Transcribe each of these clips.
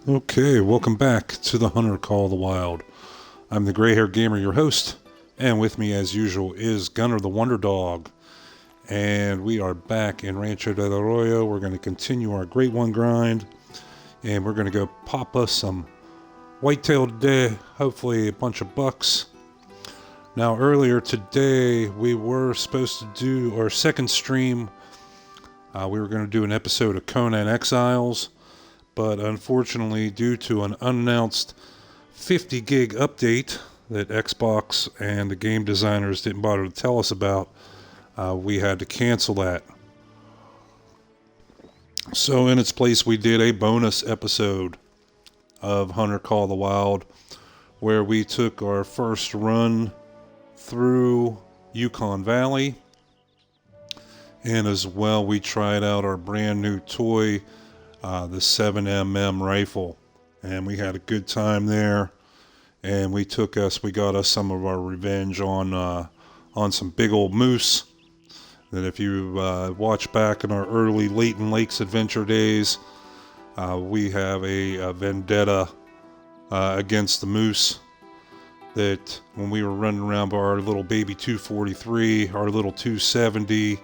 Okay, welcome back to the Hunter Call of the Wild. I'm the Gray Hair Gamer, your host, and with me as usual is Gunner the Wonder Dog. And we are back in Rancho del Arroyo. We're going to continue our Great One grind, and we're going to go pop us some whitetail today, hopefully a bunch of bucks. Now earlier today we were supposed to do our second stream. We were going to do an episode of Conan Exiles, but unfortunately, due to an unannounced 50 gig update that Xbox and the game designers didn't bother to tell us about, we had to cancel that. So in its place, we did a bonus episode of Hunter Call of the Wild, where we took our first run through Yukon Valley, and as well we tried out our brand new toy, the 7mm rifle, and we had a good time there. And we got us some of our revenge on some big old moose. That if you watch back in our early Leighton Lakes adventure days, we have a vendetta against the moose. That when we were running around by our little baby 243, our little 270,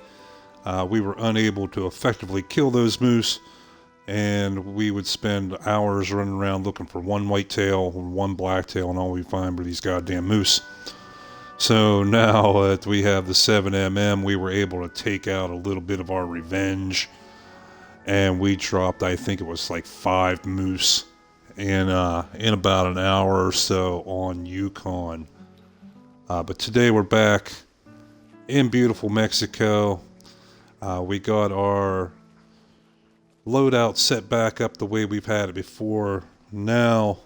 we were unable to effectively kill those moose. And we would spend hours running around looking for one whitetail and one blacktail, and all we find were these goddamn moose. So now that we have the 7mm, we were able to take out a little bit of our revenge. And we dropped, I think it was like 5 moose in about an hour or so on Yukon. But today we're back in beautiful Mexico. We got our loadout set back up the way we've had it before. Now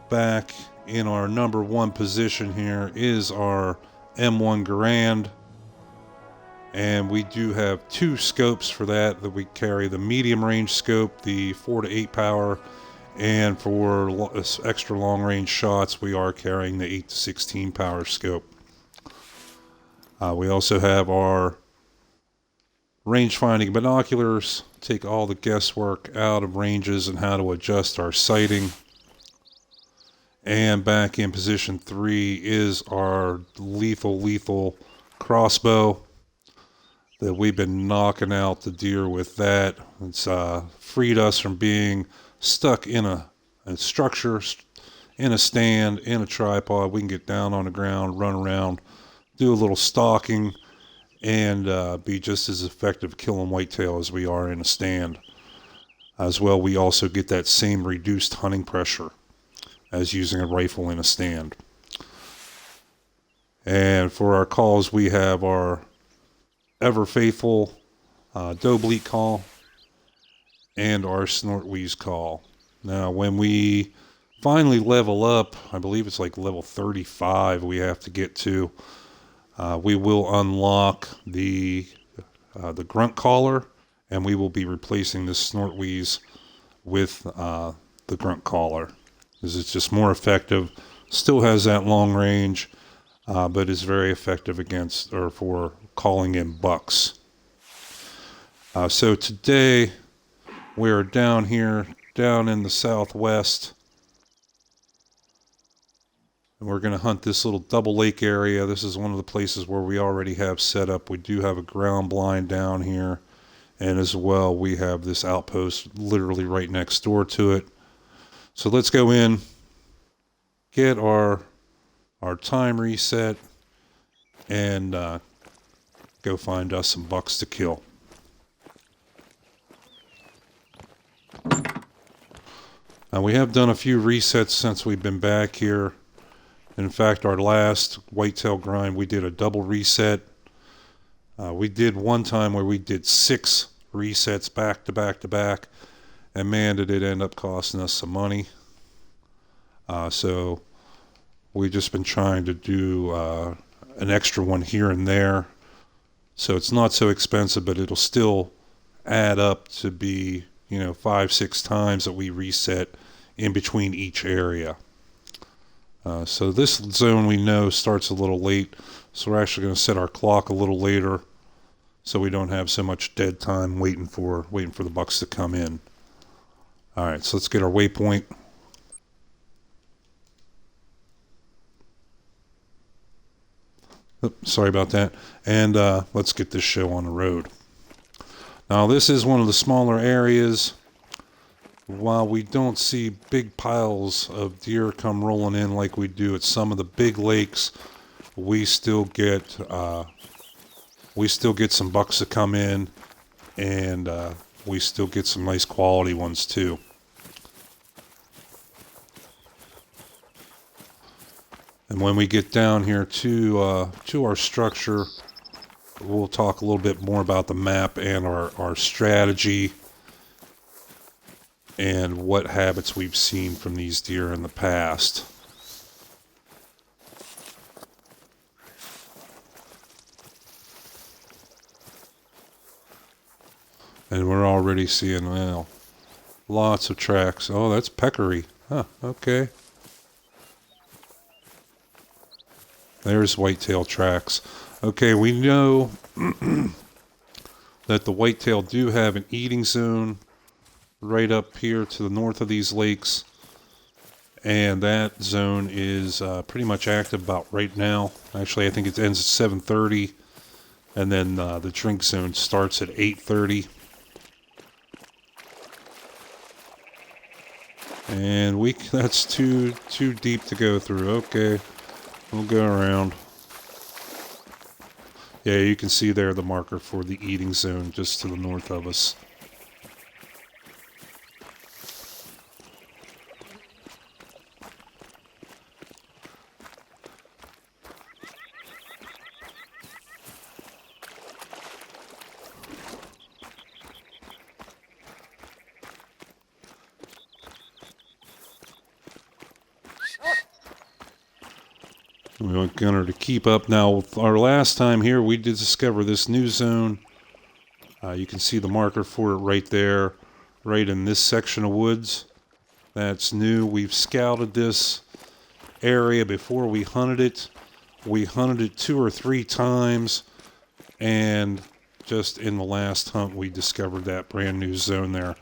back in our number one position here is our M1 Garand, and we do have 2 scopes for that we carry: the medium range scope, the 4 to 8 power, and for extra long range shots we are carrying the 8 to 16 power scope. We also have our range finding binoculars, take all the guesswork out of ranges and how to adjust our sighting. And back in position 3 is our lethal crossbow that we've been knocking out the deer with. That it's freed us from being stuck in a structure, in a stand, in a tripod. We can get down on the ground, run around, do a little stalking, and be just as effective killing whitetail as we are in a stand. As well, we also get that same reduced hunting pressure as using a rifle in a stand. And for our calls, we have our ever faithful doe bleat call and our snort wheeze call. Now, when we finally level up, I believe it's like level 35 we have to get to, we will unlock the grunt caller, and we will be replacing the snort wheeze with the grunt caller, because it's just more effective. Still has that long range, but is very effective for calling in bucks. So today we are down in the southwest. And we're going to hunt this little double lake area. This is one of the places where we already have set up. We do have a ground blind down here. And as well, we have this outpost literally right next door to it. So let's go in, get our time reset, and go find us some bucks to kill. Now, we have done a few resets since we've been back here. In fact, our last whitetail grind, we did a double reset. We did one time where we did 6 resets back to back to back, and man, did it end up costing us some money. So we've just been trying to do an extra one here and there. So it's not so expensive, but it'll still add up to be, 5-6 times that we reset in between each area. So this zone we know starts a little late, so we're actually going to set our clock a little later so we don't have so much dead time waiting for the bucks to come in. All right, so let's get our waypoint. Oops, sorry about that. And let's get this show on the road. Now, this is one of the smaller areas. While we don't see big piles of deer come rolling in like we do at some of the big lakes, we still get some bucks that come in, and we still get some nice quality ones too. And when we get down here to our structure, we'll talk a little bit more about the map and our strategy and what habits we've seen from these deer in the past. And we're already seeing, well, lots of tracks. Oh, that's peccary. Huh, okay. There's whitetail tracks. Okay, we know that the whitetail do have an eating zone right up here to the north of these lakes, and that zone is pretty much active about right now. Actually, I think it ends at 7:30, and then the drink zone starts at 8:30. And that's too deep to go through. Okay, we'll go around. Yeah, you can see there the marker for the eating zone just to the north of us. We want Gunner to keep up. Now, our last time here, we did discover this new zone. You can see the marker for it right there, right in this section of woods. That's new. We've scouted this area before we hunted it. We hunted it 2 or 3 times, and just in the last hunt, we discovered that brand new zone there.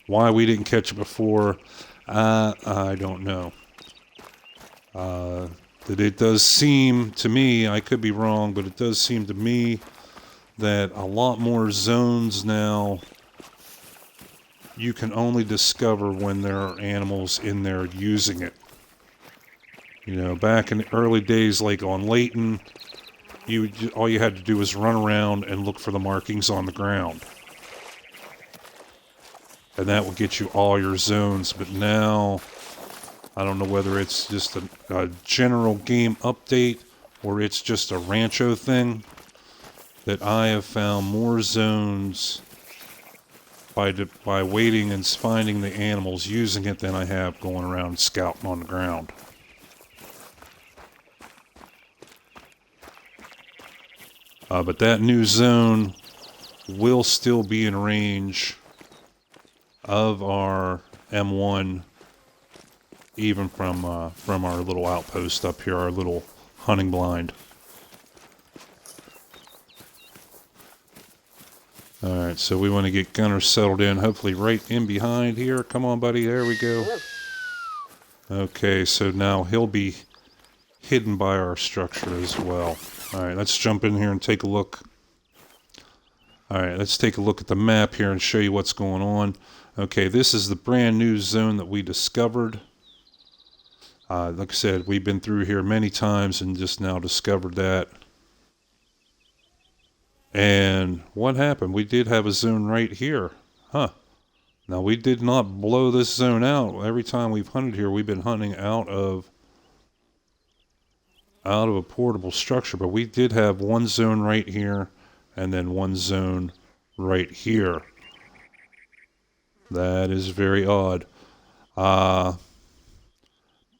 Why we didn't catch it before, I don't know. That it does seem to me, I could be wrong, but it does seem to me that a lot more zones now you can only discover when there are animals in there using it. You know, back in the early days, like on Layton, all you had to do was run around and look for the markings on the ground. And that would get you all your zones, but now I don't know whether it's just a general game update or it's just a Rancho thing, that I have found more zones by waiting and finding the animals using it than I have going around scouting on the ground. But that new zone will still be in range of our M1, even from our little outpost up here, our little hunting blind. Alright, so we want to get Gunner settled in, hopefully right in behind here. Come on, buddy, there we go. Okay, so now he'll be hidden by our structure as well. Alright, let's jump in here and take a look. Alright, let's take a look at the map here and show you what's going on. Okay, this is the brand new zone that we discovered. Like I said, we've been through here many times and just now discovered that. And what happened? We did have a zone right here. Huh. Now, we did not blow this zone out. Every time we've hunted here, we've been hunting out of a portable structure. But we did have one zone right here and then one zone right here. That is very odd.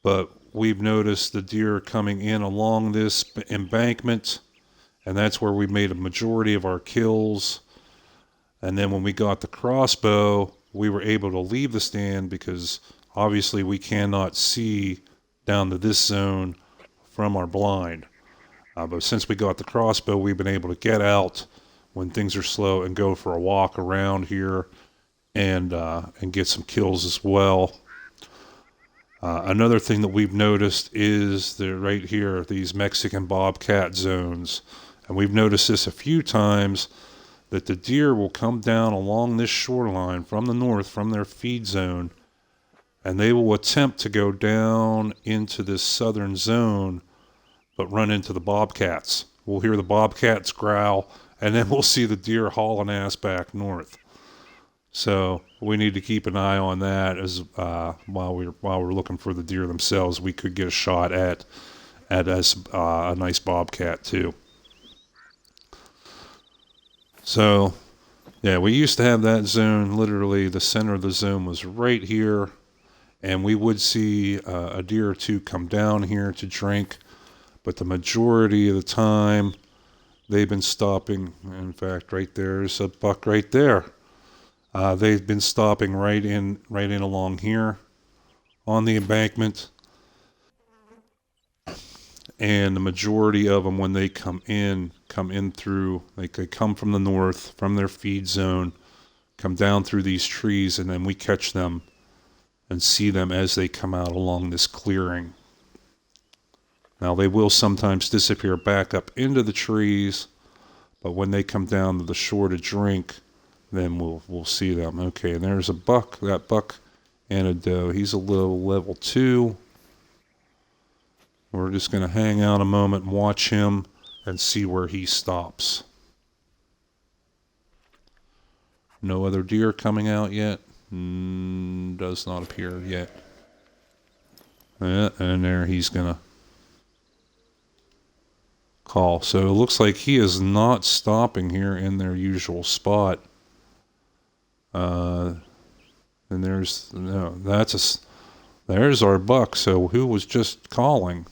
But we've noticed the deer coming in along this embankment, and that's where we made a majority of our kills. And then when we got the crossbow, we were able to leave the stand because obviously we cannot see down to this zone from our blind. But since we got the crossbow, we've been able to get out when things are slow and go for a walk around here and get some kills as well. Another thing that we've noticed is right here, these Mexican bobcat zones. And we've noticed this a few times, that the deer will come down along this shoreline from the north, from their feed zone, and they will attempt to go down into this southern zone, but run into the bobcats. We'll hear the bobcats growl, and then we'll see the deer hauling ass back north. So we need to keep an eye on that as while we're looking for the deer themselves. We could get a shot at a nice bobcat too. So yeah, we used to have that zone. Literally, the center of the zone was right here, and we would see a deer or two come down here to drink, but the majority of the time they've been stopping. In fact, right there's a buck right there. They've been stopping right in along here on the embankment, and the majority of them, when they come in through, they come from the north, from their feed zone, come down through these trees, and then we catch them and see them as they come out along this clearing. Now, they will sometimes disappear back up into the trees, but when they come down to the shore to drink, then we'll see them. Okay, and there's a buck. That buck and a doe. He's a little level 2. We're just going to hang out a moment and watch him and see where he stops. No other deer coming out yet. Does not appear yet. Yeah, and there he's going to call. So it looks like he is not stopping here in their usual spot. And there's our buck. So who was just calling?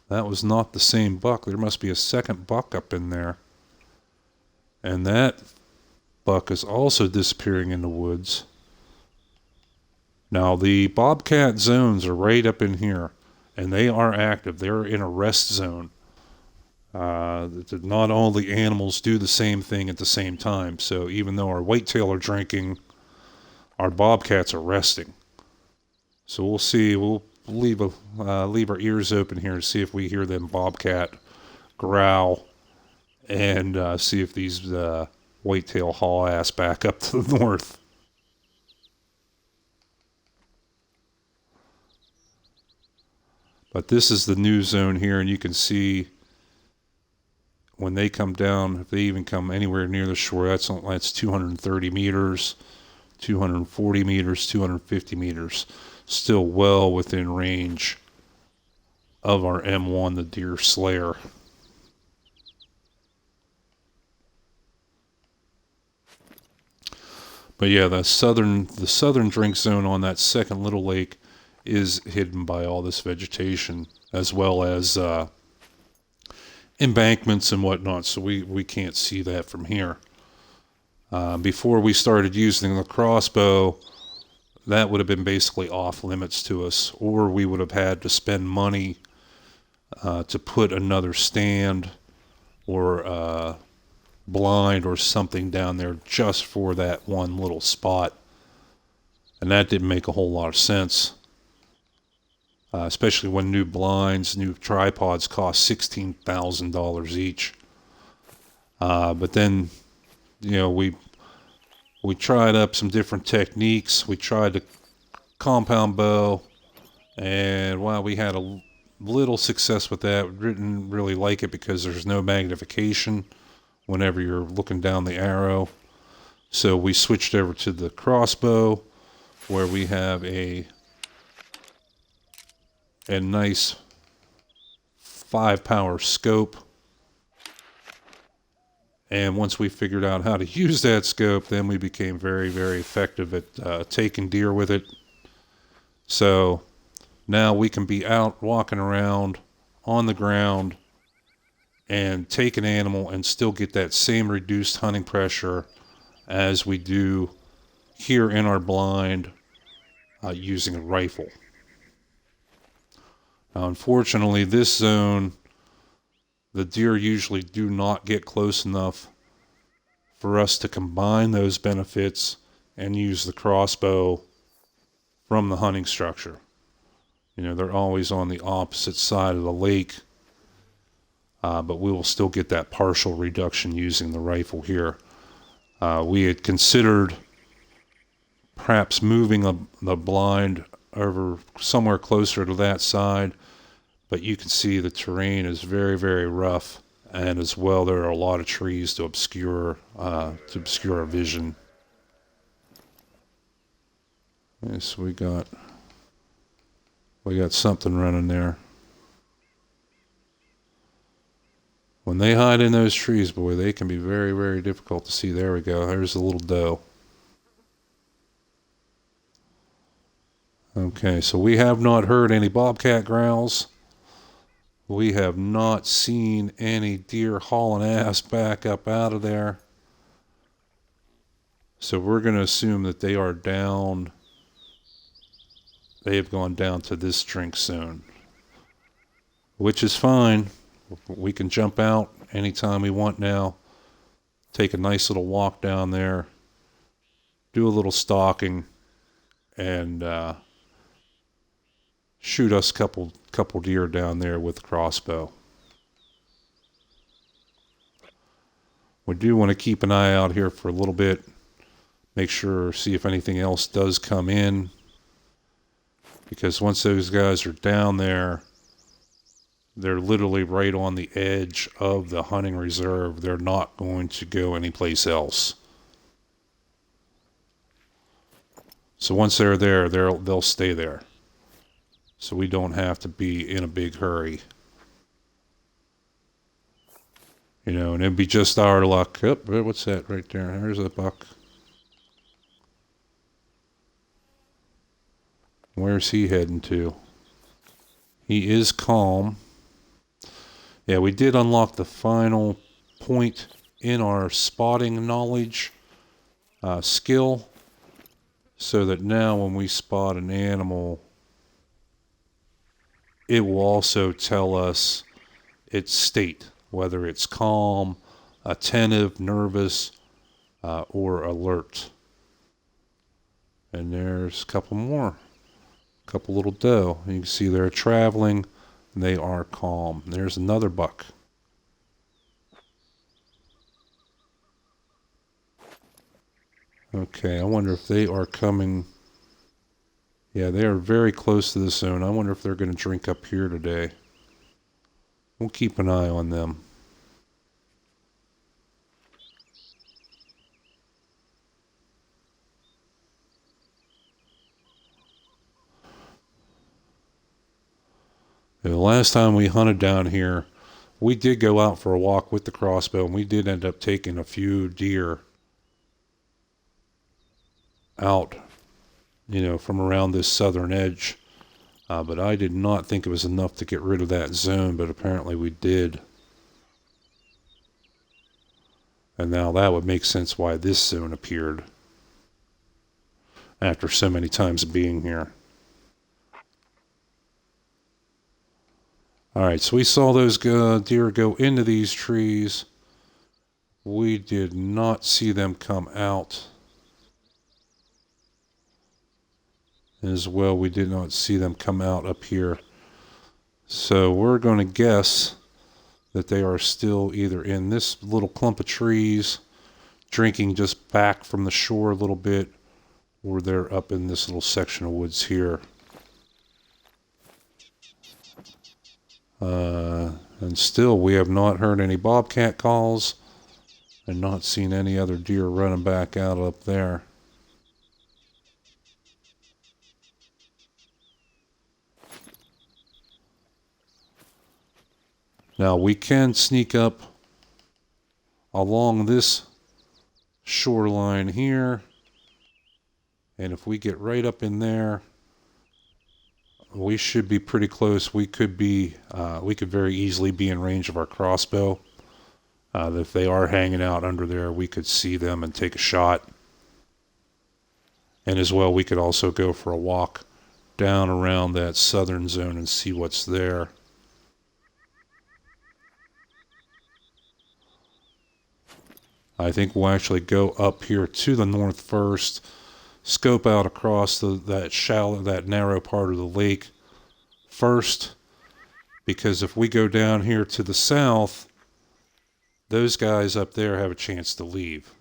That was not the same buck. There must be a second buck up in there. And that buck is also disappearing in the woods. Now, the bobcat zones are right up in here, and they are active. They're in a rest zone. Not all the animals do the same thing at the same time. So even though our whitetail are drinking, our bobcats are resting. So we'll see. We'll leave our ears open here to see if we hear them bobcat growl, and see if these whitetail haul ass back up to the north. But this is the new zone here, and you can see when they come down, if they even come anywhere near the shore, that's 230 meters, 240 meters, 250 meters. Still well within range of our M1, the deer slayer. But yeah, the southern drink zone on that second little lake is hidden by all this vegetation, as well as embankments and whatnot, so we can't see that from here. Before we started using the crossbow, that would have been basically off limits to us, or we would have had to spend money to put another stand or blind or something down there just for that one little spot. And that didn't make a whole lot of sense, especially when new blinds, new tripods cost $16,000 each. But then, we tried up some different techniques. We tried the compound bow, and while we had a little success with that, we didn't really like it because there's no magnification whenever you're looking down the arrow. So we switched over to the crossbow, where we have a nice 5-power scope. And once we figured out how to use that scope, then we became very, very effective at taking deer with it. So now we can be out walking around on the ground and take an animal and still get that same reduced hunting pressure as we do here in our blind using a rifle. Now, unfortunately, this zone, the deer usually do not get close enough for us to combine those benefits and use the crossbow from the hunting structure. You know, they're always on the opposite side of the lake, but we will still get that partial reduction using the rifle here. We had considered perhaps moving the blind over somewhere closer to that side, but you can see the terrain is very, very rough, and as well there are a lot of trees to obscure our vision. Yes, we got something running there. When they hide in those trees, boy, they can be very, very difficult to see. There we go. There's a little doe. Okay, so we have not heard any bobcat growls. We have not seen any deer hauling ass back up out of there. So we're going to assume that they are down. They have gone down to this drink zone, which is fine. We can jump out anytime we want now. Take a nice little walk down there. Do a little stalking. And shoot us a couple deer down there with the crossbow. We do want to keep an eye out here for a little bit. Make sure, see if anything else does come in. Because once those guys are down there, they're literally right on the edge of the hunting reserve. They're not going to go anyplace else. So once they're there, they'll stay there. So we don't have to be in a big hurry. You know, and it'd be just our luck. Oh, what's that right there? There's a buck. Where's he heading to? He is calm. Yeah, we did unlock the final point in our spotting knowledge skill. So that now when we spot an animal, it will also tell us its state, whether it's calm, attentive, nervous, or alert. And there's a couple more. A couple little doe. You can see they're traveling. And they are calm. There's another buck. Okay, I wonder if they are coming. Yeah, they are very close to the zone. I wonder if they're going to drink up here today. We'll keep an eye on them. The last time we hunted down here, we did go out for a walk with the crossbow, and we did end up taking a few deer out, you know, from around this southern edge. But I did not think it was enough to get rid of that zone, but apparently we did. And now that would make sense why this zone appeared after so many times being here. Alright, so we saw those deer go into these trees. We did not see them come out. As well, we did not see them come out up here. So we're going to guess that they are still either in this little clump of trees, drinking just back from the shore a little bit, or they're up in this little section of woods here. And still, we have not heard any bobcat calls and not seen any other deer running back out up there. Now, we can sneak up along this shoreline here. And if we get right up in there, we should be pretty close. We could very easily be in range of our crossbow. If they are hanging out under there, we could see them and take a shot. And as well, we could also go for a walk down around that southern zone and see what's there. I think we'll actually go up here to the north first, scope out across that narrow part of the lake first, because if we go down here to the south, those guys up there have a chance to leave.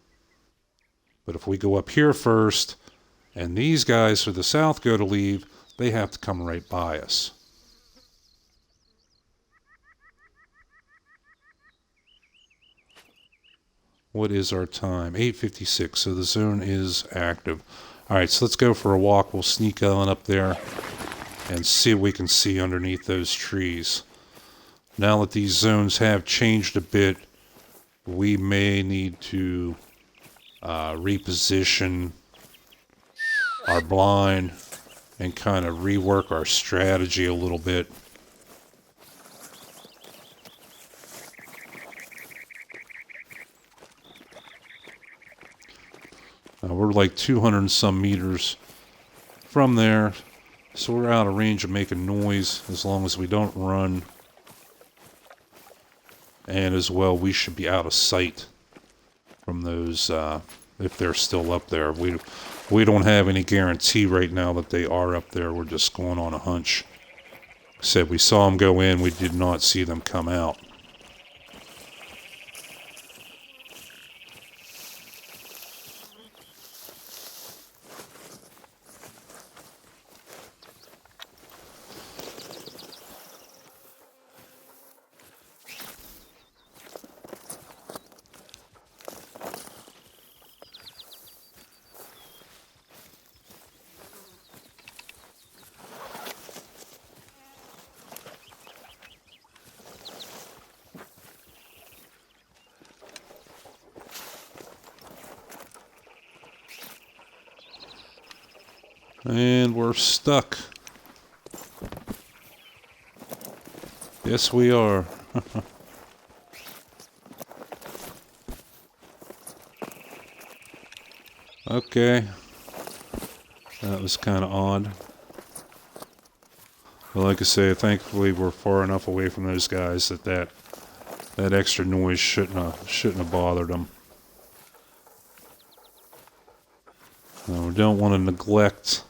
But if we go up here first, and these guys to the south go to leave, they have to come right by us. What is our time? 8:56, so the zone is active. Alright, so let's go for a walk. We'll sneak on up there and see what we can see underneath those trees. Now that these zones have changed a bit, we may need to reposition our blind and kind of rework our strategy a little bit. We're like 200 and some meters from there, so we're out of range of making noise as long as we don't run. And as well, we should be out of sight from those if they're still up there. We don't have any guarantee right now that they are up there. We're just going on a hunch. Said we saw them go in, we did not see them come out. And we're stuck. Yes, we are. Okay. That was kind of odd. But like I say, thankfully we're far enough away from those guys that extra noise shouldn't have bothered them. Now, we don't want to neglect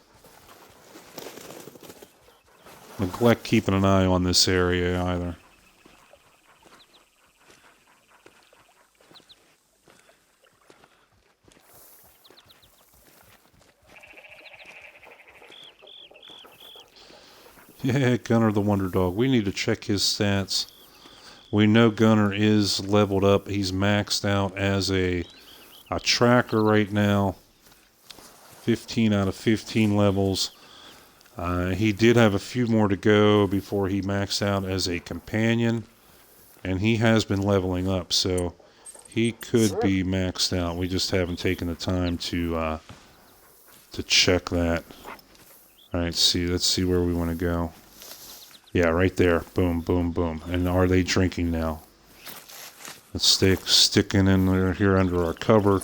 keeping an eye on this area either. Yeah, Gunner the Wonder Dog. We need to check his stats. We know Gunner is leveled up. He's maxed out as a tracker right now. 15 out of 15 levels. He did have a few more to go before he maxed out as a companion, and he has been leveling up, so he could be maxed out. We just haven't taken the time to check that. All right, let's see where we want to go. Yeah, right there. Boom, boom, boom. And are they drinking now? Let's sticking in there here under our cover.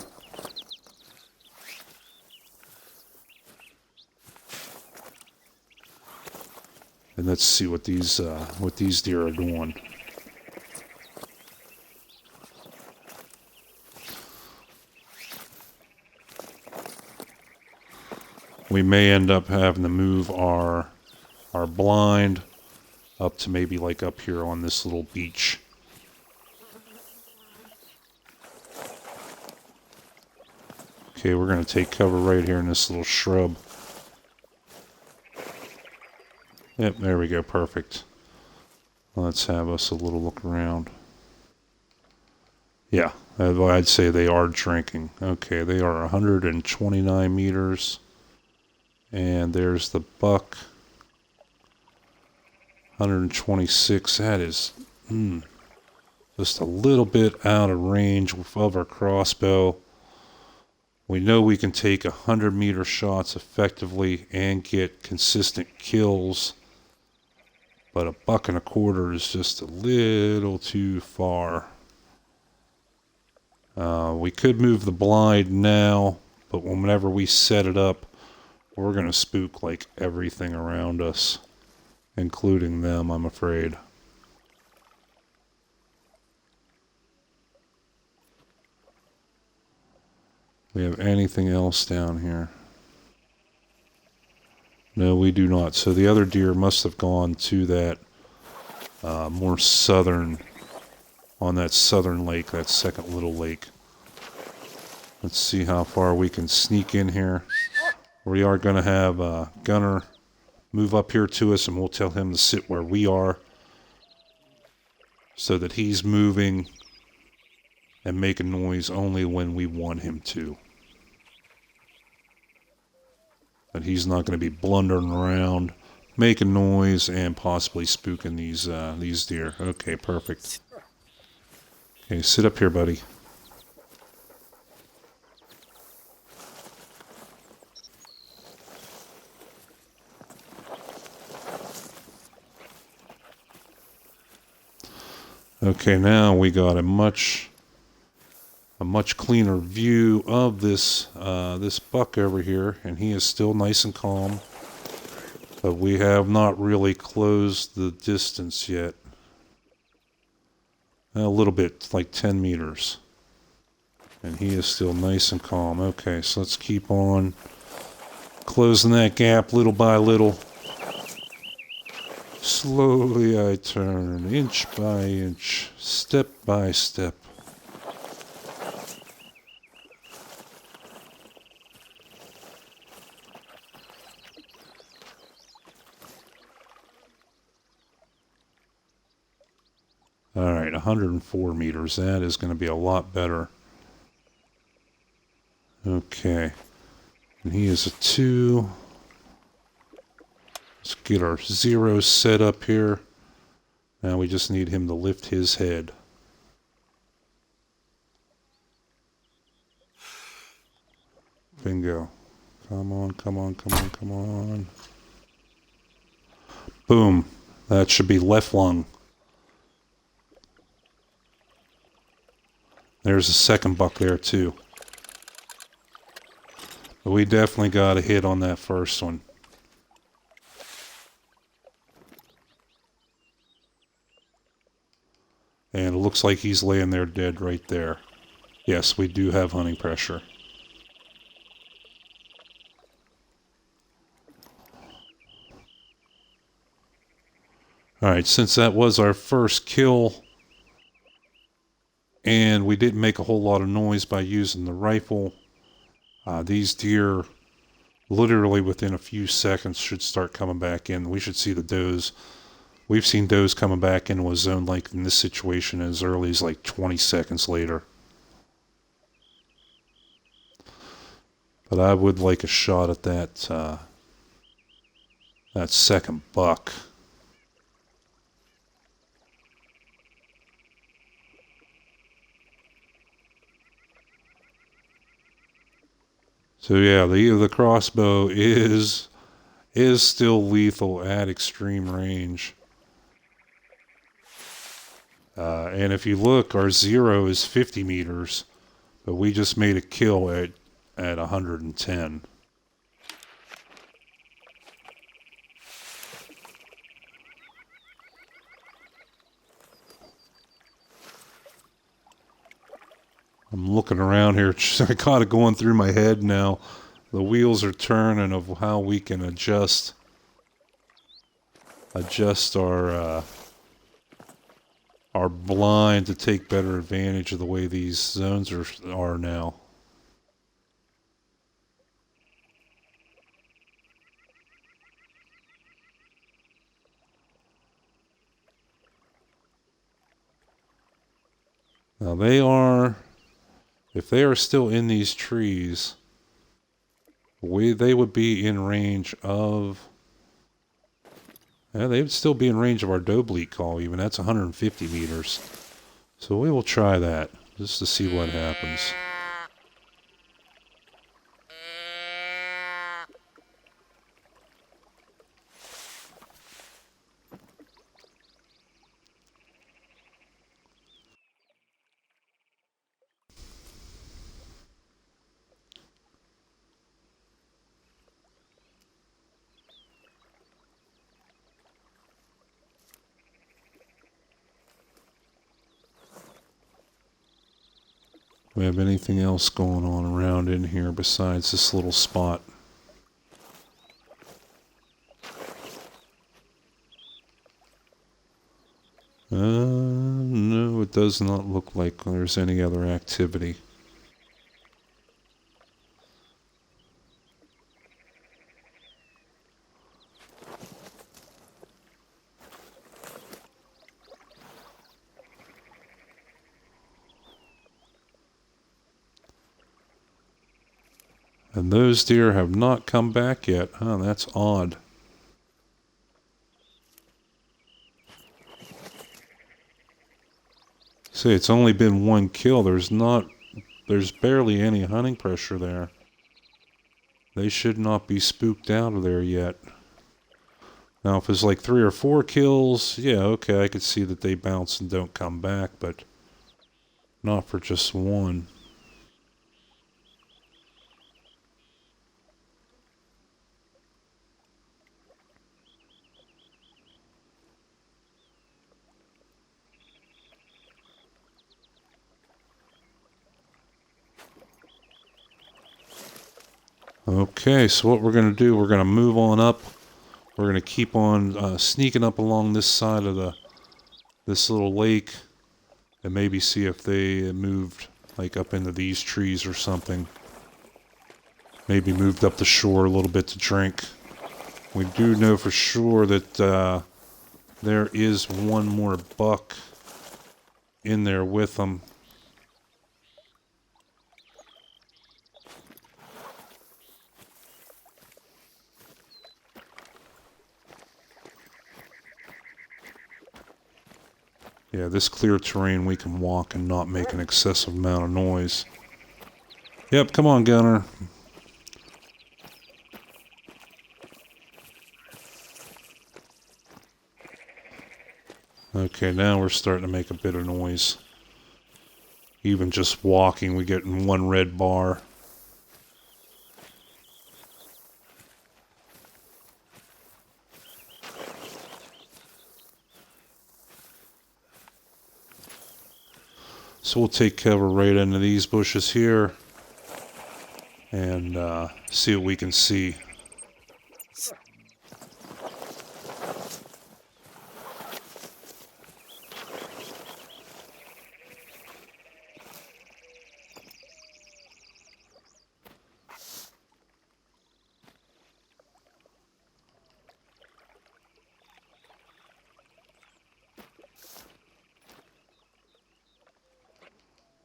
And let's see what these deer are doing. We may end up having to move our blind up to maybe like up here on this little beach. Okay, we're going to take cover right here in this little shrub. Yep, there we go, perfect. Let's have us a little look around. Yeah, I'd say they are drinking. Okay, they are 129 meters. And there's the buck. 126. That is just a little bit out of range of our crossbow. We know we can take 100-meter shots effectively and get consistent kills. But $1.25 is just a little too far. We could move the blind now, but whenever we set it up, we're going to spook like everything around us, including them, I'm afraid. We have anything else down here? No, we do not. So the other deer must have gone to that more southern, on that southern lake, that second little lake. Let's see how far we can sneak in here. We are going to have Gunner move up here to us, and we'll tell him to sit where we are so that he's moving and making noise only when we want him to. That he's not going to be blundering around, making noise, and possibly spooking these deer. Okay, perfect. Okay, sit up here, buddy. Okay, now we got a much cleaner view of this this buck over here, and he is still nice and calm. But we have not really closed the distance yet. A little bit, like 10 meters. And he is still nice and calm. Okay, so let's keep on closing that gap little by little. Slowly I turn, inch by inch, step by step. Alright, 104 meters. That is going to be a lot better. Okay. And he is a 2. Let's get our 0 set up here. Now we just need him to lift his head. Bingo. Come on, come on, come on, come on. Boom. That should be left lung. There's a second buck there too. But we definitely got a hit on that first one. And it looks like he's laying there dead right there. Yes, we do have hunting pressure. Alright, since that was our first kill, and we didn't make a whole lot of noise by using the rifle, these deer, literally within a few seconds, should start coming back in. We should see the does. We've seen does coming back into a zone like in this situation as early as like 20 seconds later. But I would like a shot at that that second buck. So yeah, the crossbow is still lethal at extreme range. And if you look, our 0 is 50 meters, but we just made a kill at 110. I'm looking around here. I got it going through my head now. The wheels are turning of how we can adjust our blind to take better advantage of the way these zones are now. Now if they are still in these trees, they would be in range of, yeah, they would still be in range of our doe bleat call even. That's 150 meters. So we will try that just to see what happens. Do we have anything else going on around in here besides this little spot? No, it does not look like there's any other activity. And those deer have not come back yet. Huh, that's odd. See, it's only been one kill. There's barely any hunting pressure there. They should not be spooked out of there yet. Now, if it's like 3 or 4 kills, yeah, okay, I could see that they bounce and don't come back, but not for just one. Okay, so what we're going to do, we're going to move on up. We're going to keep on sneaking up along this side of this little lake and maybe see if they moved like up into these trees or something. Maybe moved up the shore a little bit to drink. We do know for sure that there is one more buck in there with them. Yeah, this clear terrain we can walk and not make an excessive amount of noise. Yep, come on, Gunner. Okay, now we're starting to make a bit of noise. Even just walking, we get in one red bar. So we'll take cover right into these bushes here and see what we can see.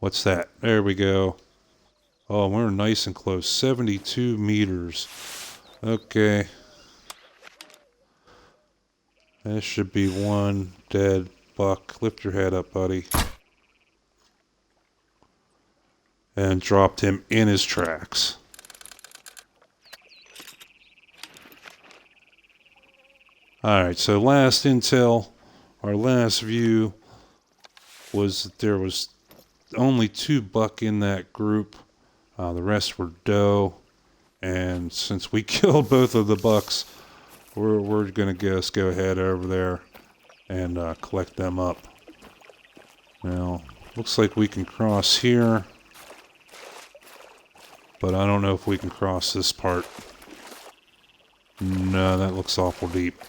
What's that? There we go. Oh, we're nice and close. 72 meters. Okay. That should be one dead buck. Lift your head up, buddy. And dropped him in his tracks. Alright, so last intel, our last view was that there was only 2 buck in that group. The rest were doe. And since we killed both of the bucks, we're going to go ahead over there and collect them up. Now, looks like we can cross here. But I don't know if we can cross this part. No, that looks awful deep.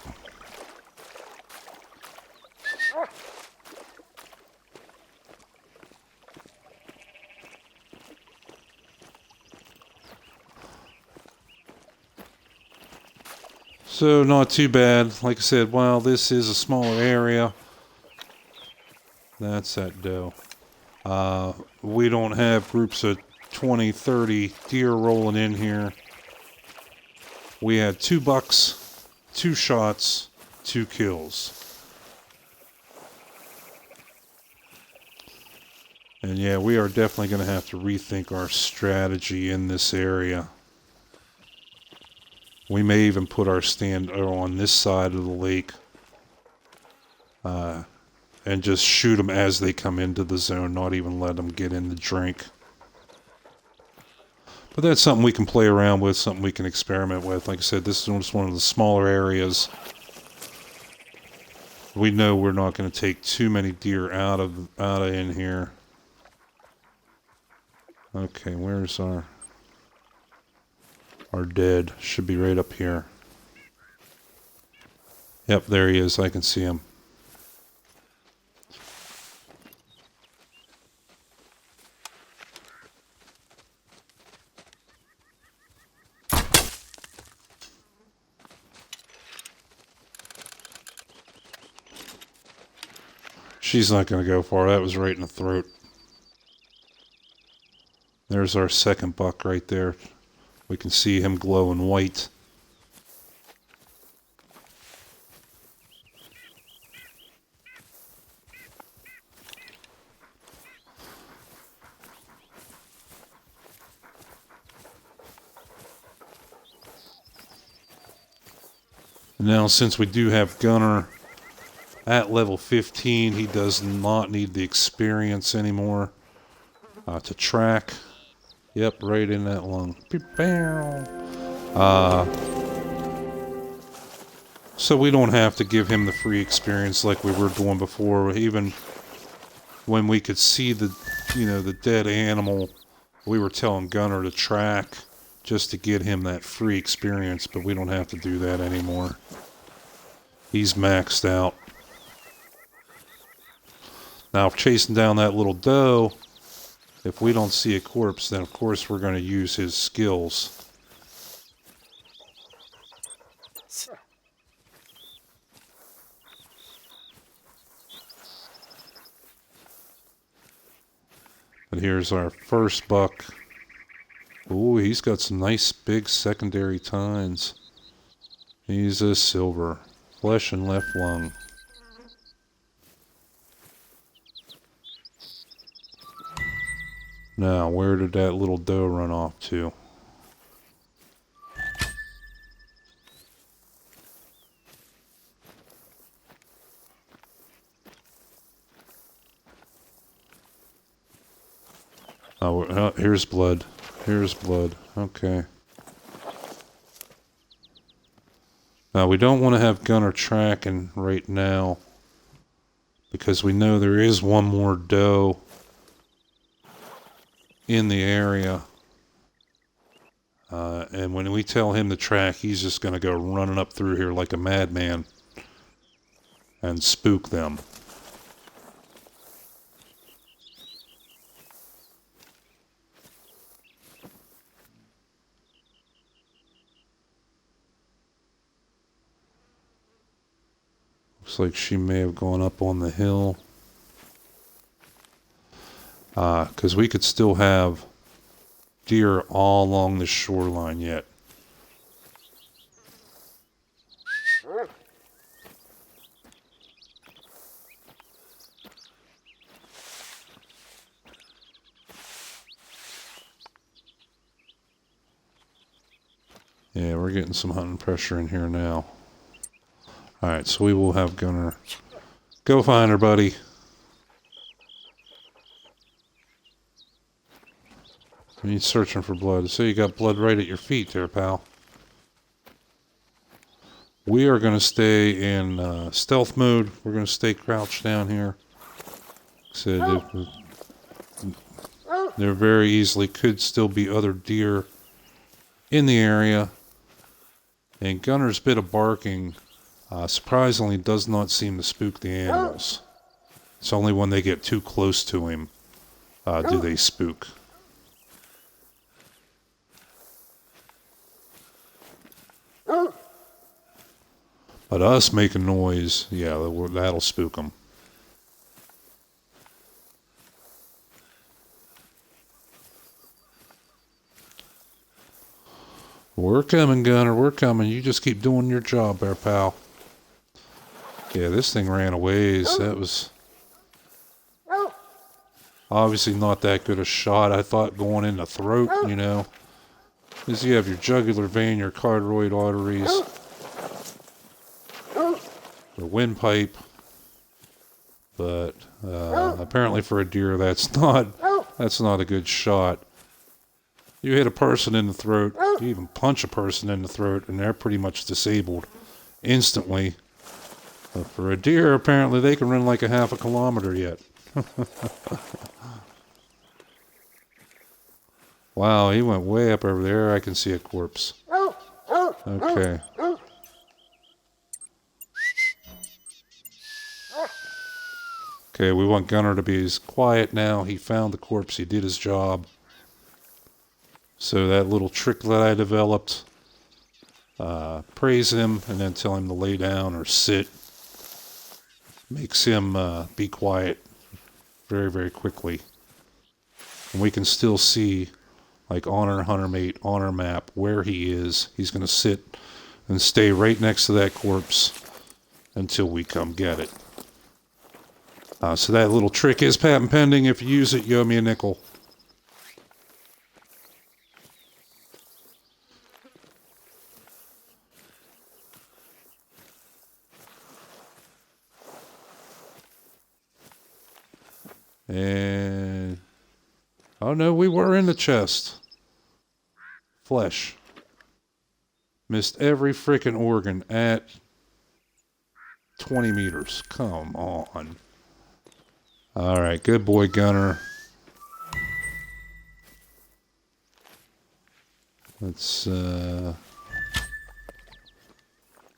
So, not too bad. Like I said, while this is a smaller area, that's that doe. We don't have groups of 20, 30 deer rolling in here. We had 2 bucks, 2 shots, 2 kills. And yeah, we are definitely going to have to rethink our strategy in this area. We may even put our stand on this side of the lake and just shoot them as they come into the zone, not even let them get in the drink. But that's something we can play around with, something we can experiment with. Like I said, this is just one of the smaller areas. We know we're not going to take too many deer out of in here. Okay, where's our dead? Should be right up here. Yep, there he is. I can see him. She's not going to go far. That was right in the throat. There's our second buck right there. We can see him glowing white. Now, since we do have Gunner at level 15, he does not need the experience anymore to track. Yep, right in that lung. So we don't have to give him the free experience like we were doing before. Even when we could see the, the dead animal, we were telling Gunner to track just to get him that free experience, but we don't have to do that anymore. He's maxed out. Now, chasing down that little doe, if we don't see a corpse, then of course we're going to use his skills. But here's our first buck. Ooh, he's got some nice big secondary tines. He's a silver. Flesh and left lung. Now, where did that little doe run off to? Oh, here's blood. Here's blood. Okay. Now, we don't want to have Gunner tracking right now because we know there is one more doe in the area. And when we tell him to track, he's just going to go running up through here like a madman and spook them. Looks like she may have gone up on the hill. Because we could still have deer all along the shoreline yet. Yeah, we're getting some hunting pressure in here now. Alright, so we will have Gunner. Go find her, buddy. He's searching for blood. So you got blood right at your feet there, pal. We are going to stay in stealth mode. We're going to stay crouched down here. So there very easily could still be other deer in the area. And Gunner's bit of barking surprisingly does not seem to spook the animals. It's only when they get too close to him do they spook. But us making noise, yeah, that'll spook them. We're coming, Gunner, we're coming. You just keep doing your job there, pal. Yeah, this thing ran a ways. That was obviously not that good a shot. I thought going in the throat, because you have your jugular vein, your carotid arteries, the windpipe. But apparently for a deer, that's not a good shot. You hit a person in the throat, you even punch a person in the throat, and they're pretty much disabled instantly. But for a deer, apparently they can run like a half a kilometer yet. Wow, he went way up over there. I can see a corpse. Okay. Okay, we want Gunner to be as quiet now. He found the corpse. He did his job. So that little trick that I developed, praise him and then tell him to lay down or sit. makes him be quiet very, very quickly. And we can still see, like on our hunter mate, on our map, where he is. He's going to sit and stay right next to that corpse until we come get it. So that little trick is patent pending. If you use it, you owe me a nickel. And... oh no, we were in the chest. Flesh. Missed every freaking organ at 20 meters. Come on. Alright, good boy, Gunner. Let's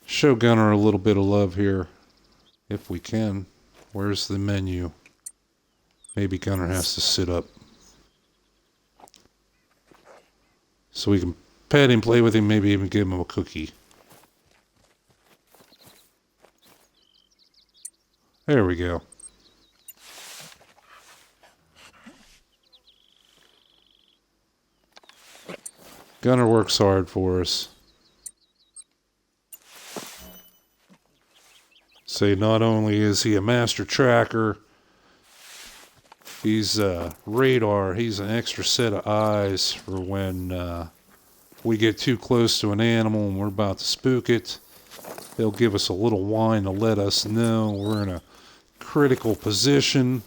show Gunner a little bit of love here, if we can. Where's the menu? Maybe Gunner has to sit up. So we can pet him, play with him, maybe even give him a cookie. There we go. Gunner works hard for us. Say, not only is he a master tracker, he's radar. He's an extra set of eyes for when we get too close to an animal and we're about to spook it. He'll give us a little whine to let us know we're in a critical position.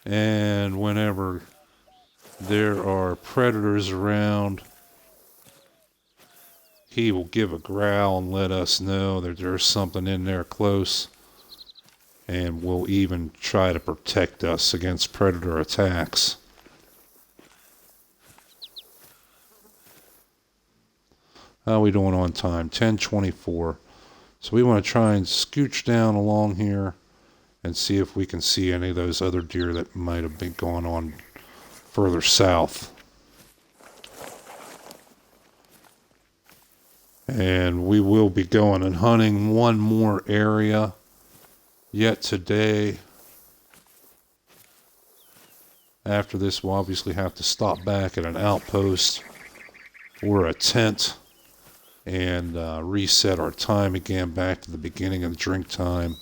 And whenever there are predators around, he will give a growl and let us know that there's something in there close. And will even try to protect us against predator attacks. How are we doing on time? 10:24. So we want to try and scooch down along here and see if we can see any of those other deer that might have been going on further south. And we will be going and hunting one more area yet today. After this, we'll obviously have to stop back at an outpost or a tent and reset our time again back to the beginning of the drink time.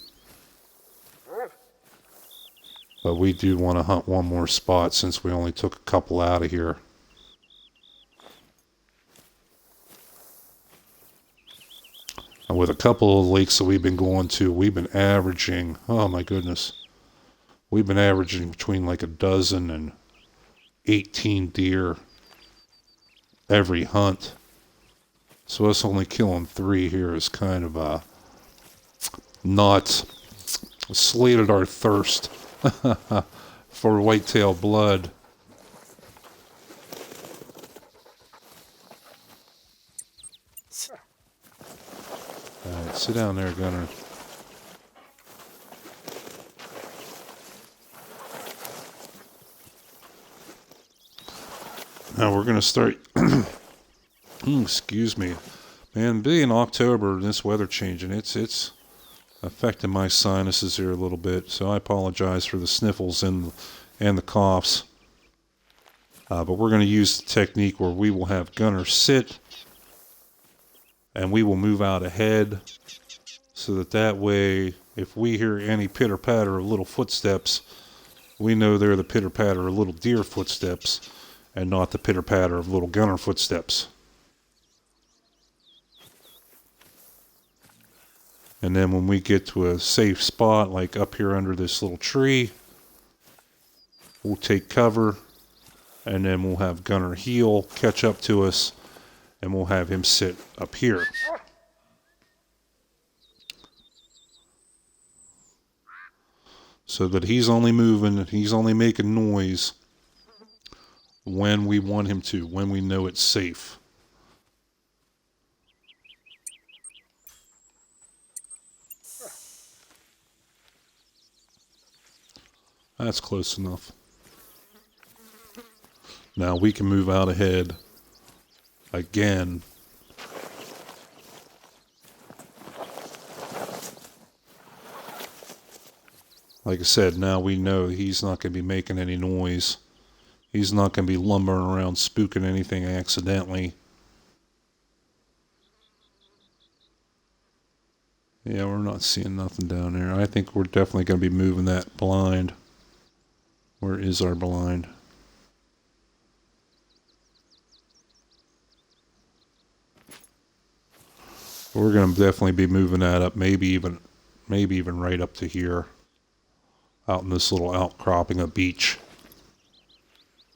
But we do want to hunt one more spot since we only took a couple out of here. And with a couple of lakes that we've been going to, we've been averaging, oh my goodness, we've been averaging between like a dozen and 18 deer every hunt. So us only killing 3 here is kind of not slated our thirst for whitetail blood. Alright, sit down there, Gunner. Now we're going to start... excuse me. Man, being October and this weather changing, it's affecting my sinuses here a little bit, so I apologize for the sniffles and the coughs. But we're going to use the technique where we will have Gunner sit, and we will move out ahead, so that way, if we hear any pitter-patter of little footsteps, we know they're the pitter-patter of little deer footsteps, and not the pitter-patter of little Gunner footsteps. And then when we get to a safe spot, like up here under this little tree, we'll take cover, and then we'll have Gunner heel, catch up to us, and we'll have him sit up here. So that he's only moving, he's only making noise when we want him to, when we know it's safe. That's close enough. Now we can move out ahead again. Like I said, now we know he's not going to be making any noise. He's not going to be lumbering around spooking anything accidentally. Yeah, we're not seeing nothing down there. I think we're definitely going to be moving that blind. Where is our blind? We're going to definitely be moving that up, maybe even right up to here, out in this little outcropping of beach,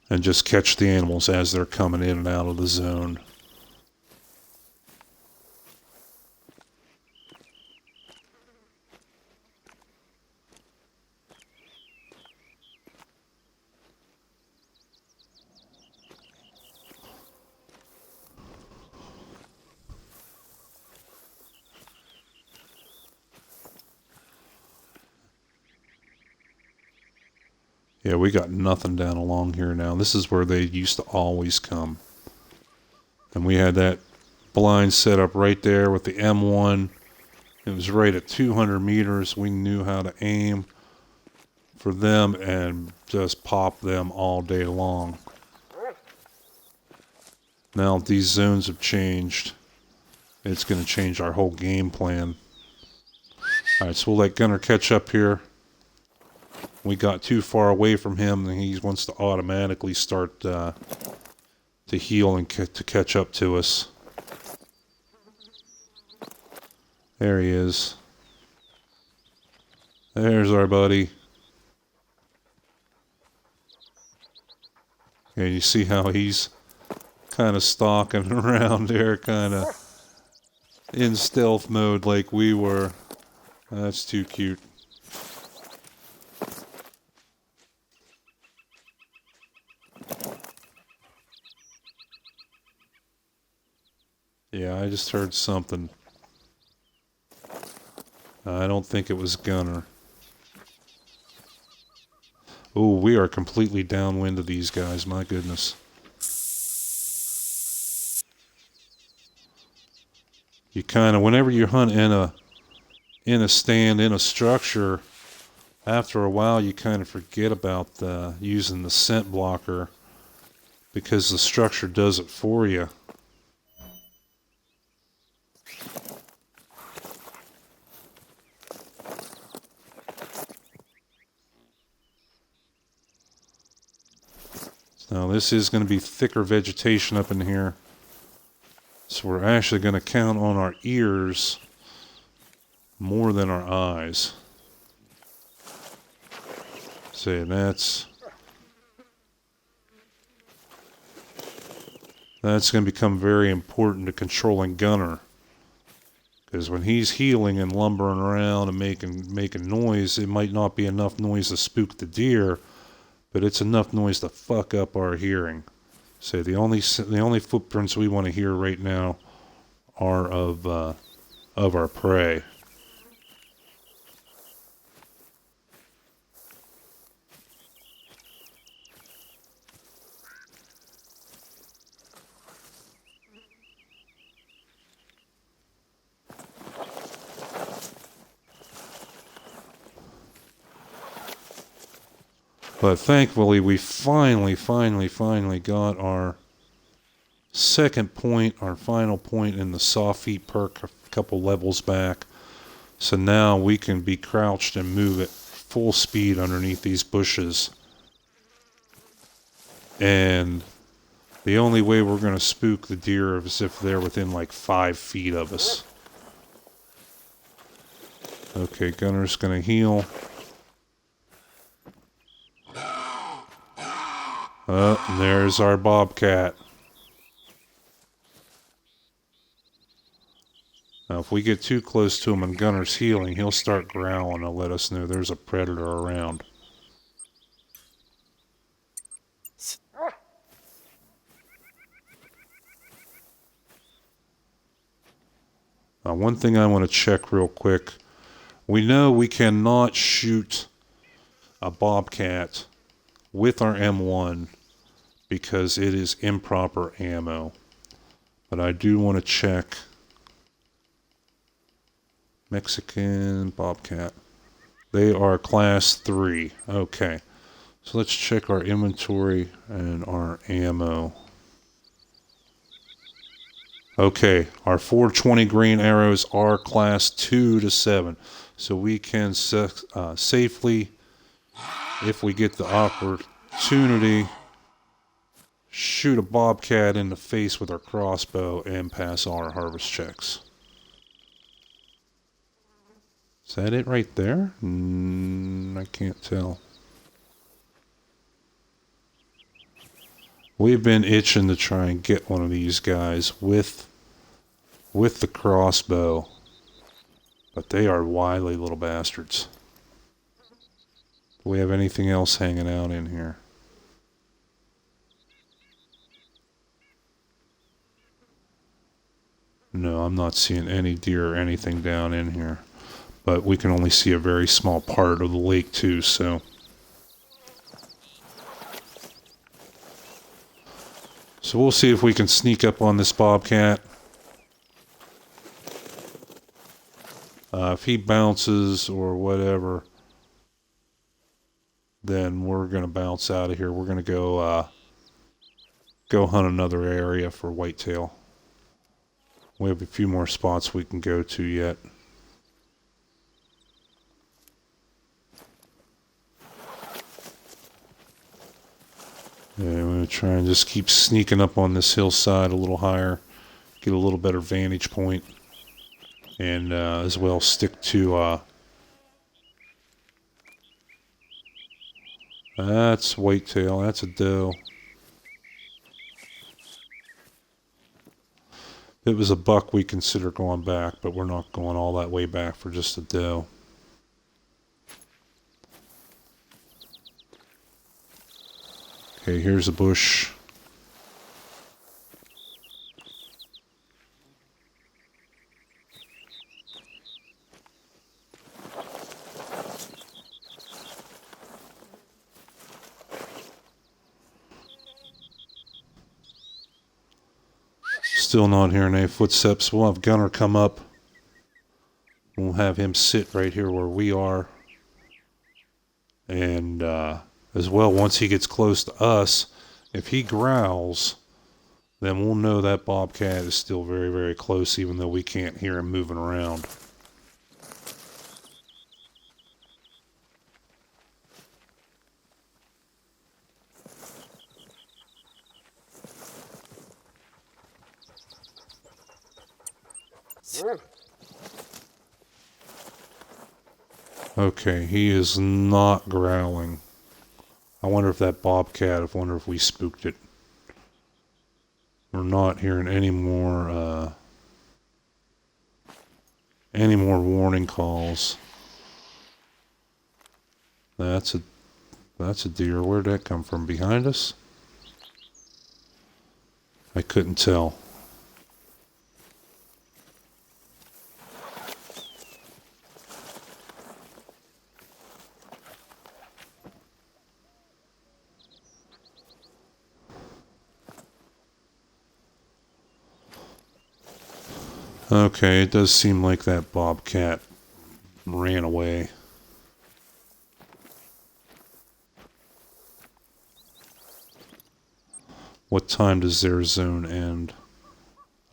and just catch the animals as they're coming in and out of the zone. Yeah, we got nothing down along here now. This is where they used to always come. And we had that blind set up right there with the M1. It was right at 200 meters. We knew how to aim for them and just pop them all day long. Now these zones have changed. It's going to change our whole game plan. Alright, so we'll let Gunner catch up here. We got too far away from him, and he wants to automatically start to heal and to catch up to us. There he is. There's our buddy. And you see how he's kind of stalking around there, kind of in stealth mode like we were. That's too cute. Yeah, I just heard something. I don't think it was Gunner. Oh, we are completely downwind of these guys, my goodness. You kind of, whenever you hunt in a stand, in a structure, after a while you kind of forget about using the scent blocker because the structure does it for you. Now this is going to be thicker vegetation up in here. So we're actually going to count on our ears more than our eyes. See, that's going to become very important to controlling Gunner. Because when he's healing and lumbering around and making noise, it might not be enough noise to spook the deer, but it's enough noise to fuck up our hearing. So the only footprints we want to hear right now are of our prey. But thankfully, we finally got our second point, our final point in the saw feet perk a couple levels back. So now we can be crouched and move at full speed underneath these bushes. And the only way we're going to spook the deer is if they're within like 5 feet of us. Okay, Gunner's going to heal. Oh, there's our bobcat. Now, if we get too close to him and Gunner's healing, he'll start growling to let us know there's a predator around. Now, one thing I want to check real quick. We know we cannot shoot a bobcat with our M1 because it is improper ammo. But I do want to check. Mexican bobcat. They are class 3. Okay. So let's check our inventory and our ammo. Okay, our 420 green arrows are class 2 to 7. So we can safely, if we get the opportunity, shoot a bobcat in the face with our crossbow and pass all our harvest checks. Is that it right there? I can't tell. We've been itching to try and get one of these guys with the crossbow, but they are wily little bastards. Do we have anything else hanging out in here? No, I'm not seeing any deer or anything down in here. But we can only see a very small part of the lake too, so. So we'll see if we can sneak up on this bobcat. If he bounces or whatever, then we're going to bounce out of here. We're going to go hunt another area for whitetail. We have a few more spots we can go to yet. Yeah, I'm going to try and just keep sneaking up on this hillside a little higher, get a little better vantage point, and as well stick to... that's whitetail, that's a doe. If it was a buck, we consider going back, but we're not going all that way back for just a doe. Okay, here's a bush. Still not hearing any footsteps. We'll have Gunner come up. We'll have him sit right here where we are. And as well, once he gets close to us, if he growls, then we'll know that bobcat is still very, very close, even though we can't hear him moving around. Okay, he is not growling. I wonder if that bobcat, I wonder if we spooked it. We're not hearing any more warning calls. That's a deer. Where'd that come from? Behind us? I couldn't tell. Okay, it does seem like that bobcat ran away. What time does their zone end?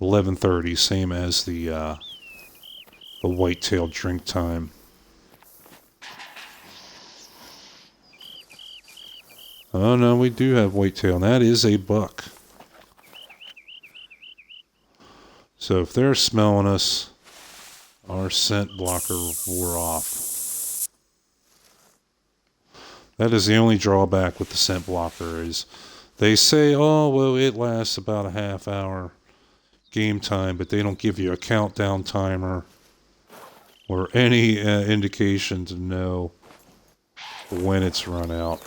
11:30, same as the whitetail drink time. Oh no, we do have whitetail, and that is a buck. So if they're smelling us, our scent blocker wore off. That is the only drawback with the scent blocker is they say, oh, well, it lasts about a half hour game time, but they don't give you a countdown timer or any indication to know when it's run out.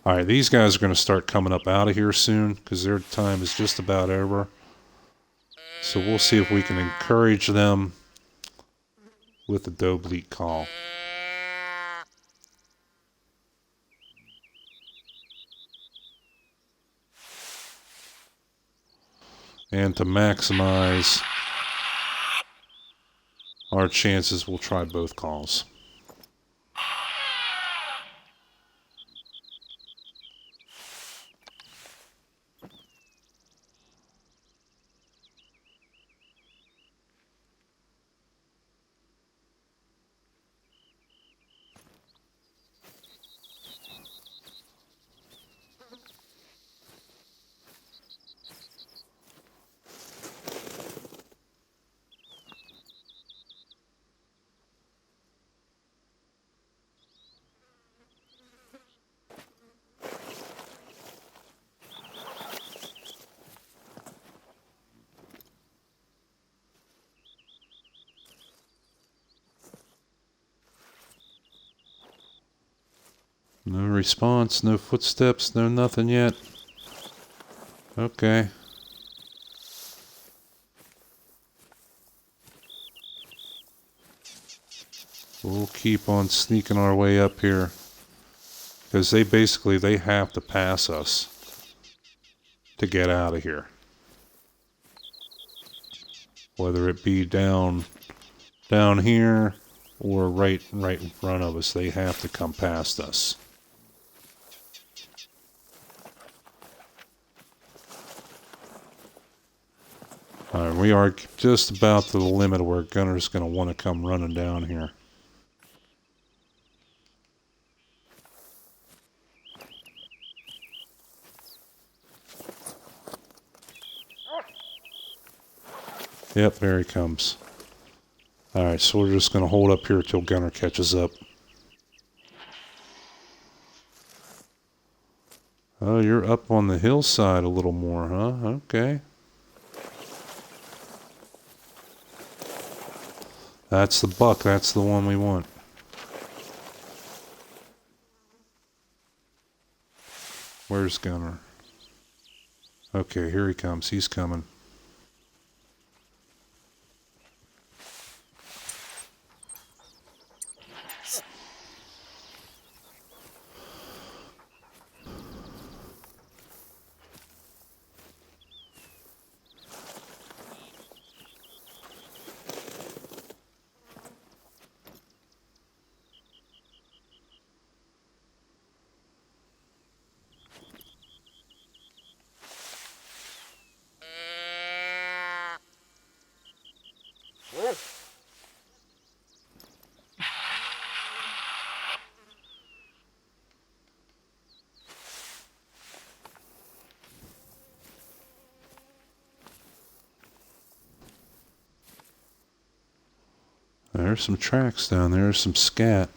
Alright, these guys are going to start coming up out of here soon because their time is just about over. So we'll see if we can encourage them with the doe bleat call. And to maximize our chances, we'll try both calls. No response, no footsteps, no nothing yet. Okay. We'll keep on sneaking our way up here. Because they have to pass us to get out of here. Whether it be down here or right in front of us, they have to come past us. Alright, we are just about to the limit where Gunner's going to want to come running down here. Yep, there he comes. Alright, so we're just going to hold up here till Gunner catches up. Oh, you're up on the hillside a little more, huh? Okay. That's the buck. That's the one we want. Where's Gunner? Okay, here he comes. He's coming. There's some tracks down there, some scat.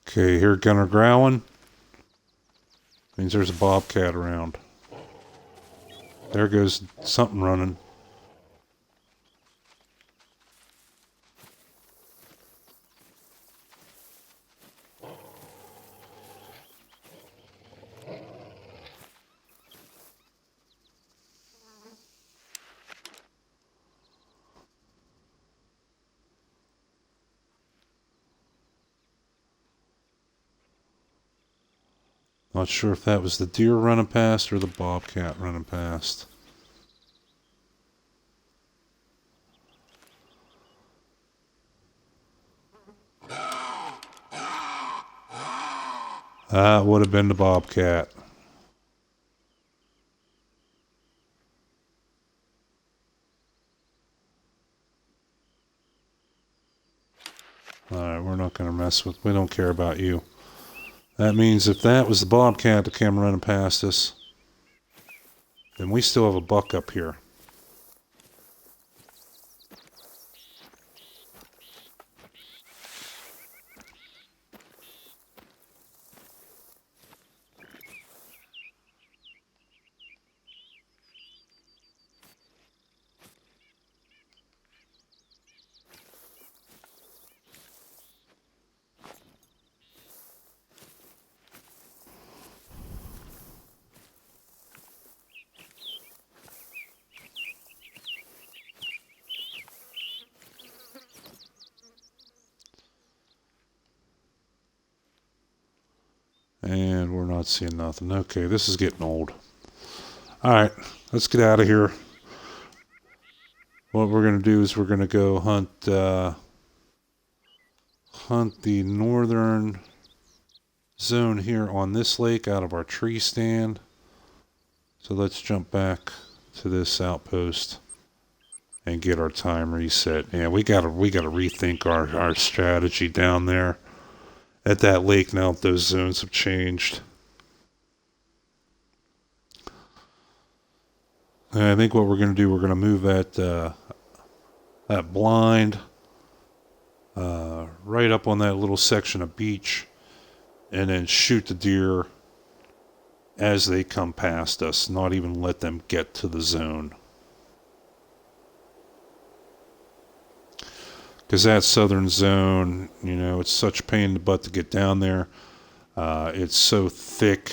Okay, hear Gunner growling. Means there's a bobcat around. There goes something running. Not sure if that was the deer running past or the bobcat running past. That would have been the bobcat. Alright, we're not going to mess with... We don't care about you. That means if that was the bobcat that came running past us, then we still have a buck up here. And we're not seeing nothing. Okay, this is getting old. Alright, let's get out of here. What we're going to do is we're going to go hunt the northern zone here on this lake out of our tree stand. So let's jump back to this outpost and get our time reset. Yeah, we gotta rethink our strategy down there at that lake now that those zones have changed. And I think what we're gonna do, we're gonna move that blind right up on that little section of beach, and then shoot the deer as they come past us, not even let them get to the zone. Because that southern zone, you know, it's such a pain in the butt to get down there. It's so thick.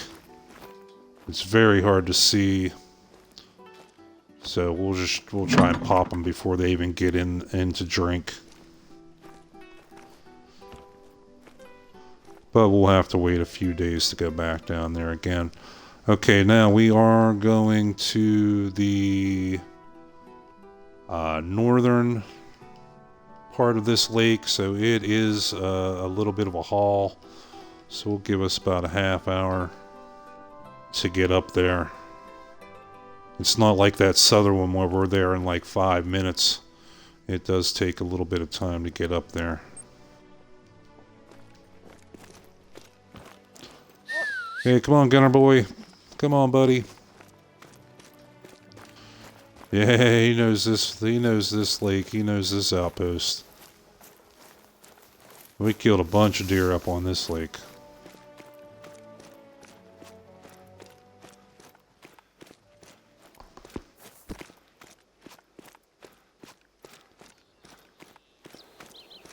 It's very hard to see. So we'll try and pop them before they even get in to drink. But we'll have to wait a few days to go back down there again. Okay, now we are going to the northern part of this lake, so it is a little bit of a haul. So we'll give us about a half hour to get up there. It's not like that southern one where we're there in like 5 minutes. It does take a little bit of time to get up there. Hey, come on, Gunner boy. Come on, buddy. Yeah, he knows this. He knows this lake. He knows this outpost. We killed a bunch of deer up on this lake.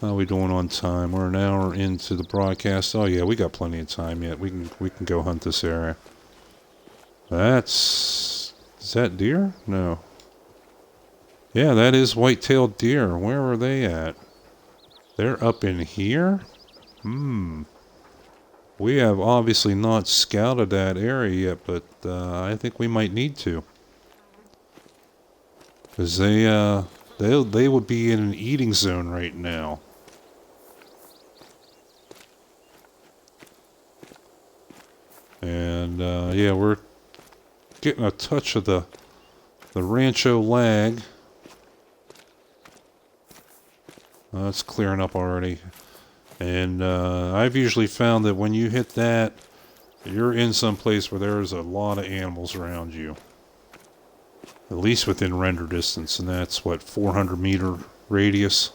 How are we doing on time? We're an hour into the broadcast. Oh yeah, we got plenty of time yet. We can go hunt this area. Is that deer? No. Yeah, that is white-tailed deer. Where are they at? They're up in here? We have obviously not scouted that area yet, but I think we might need to. Because they would be in an eating zone right now. And yeah, we're getting a touch of the Rancho lag. It's clearing up already. And I've usually found that when you hit that, you're in some place where there's a lot of animals around you. At least within render distance, and that's what, 400-meter radius.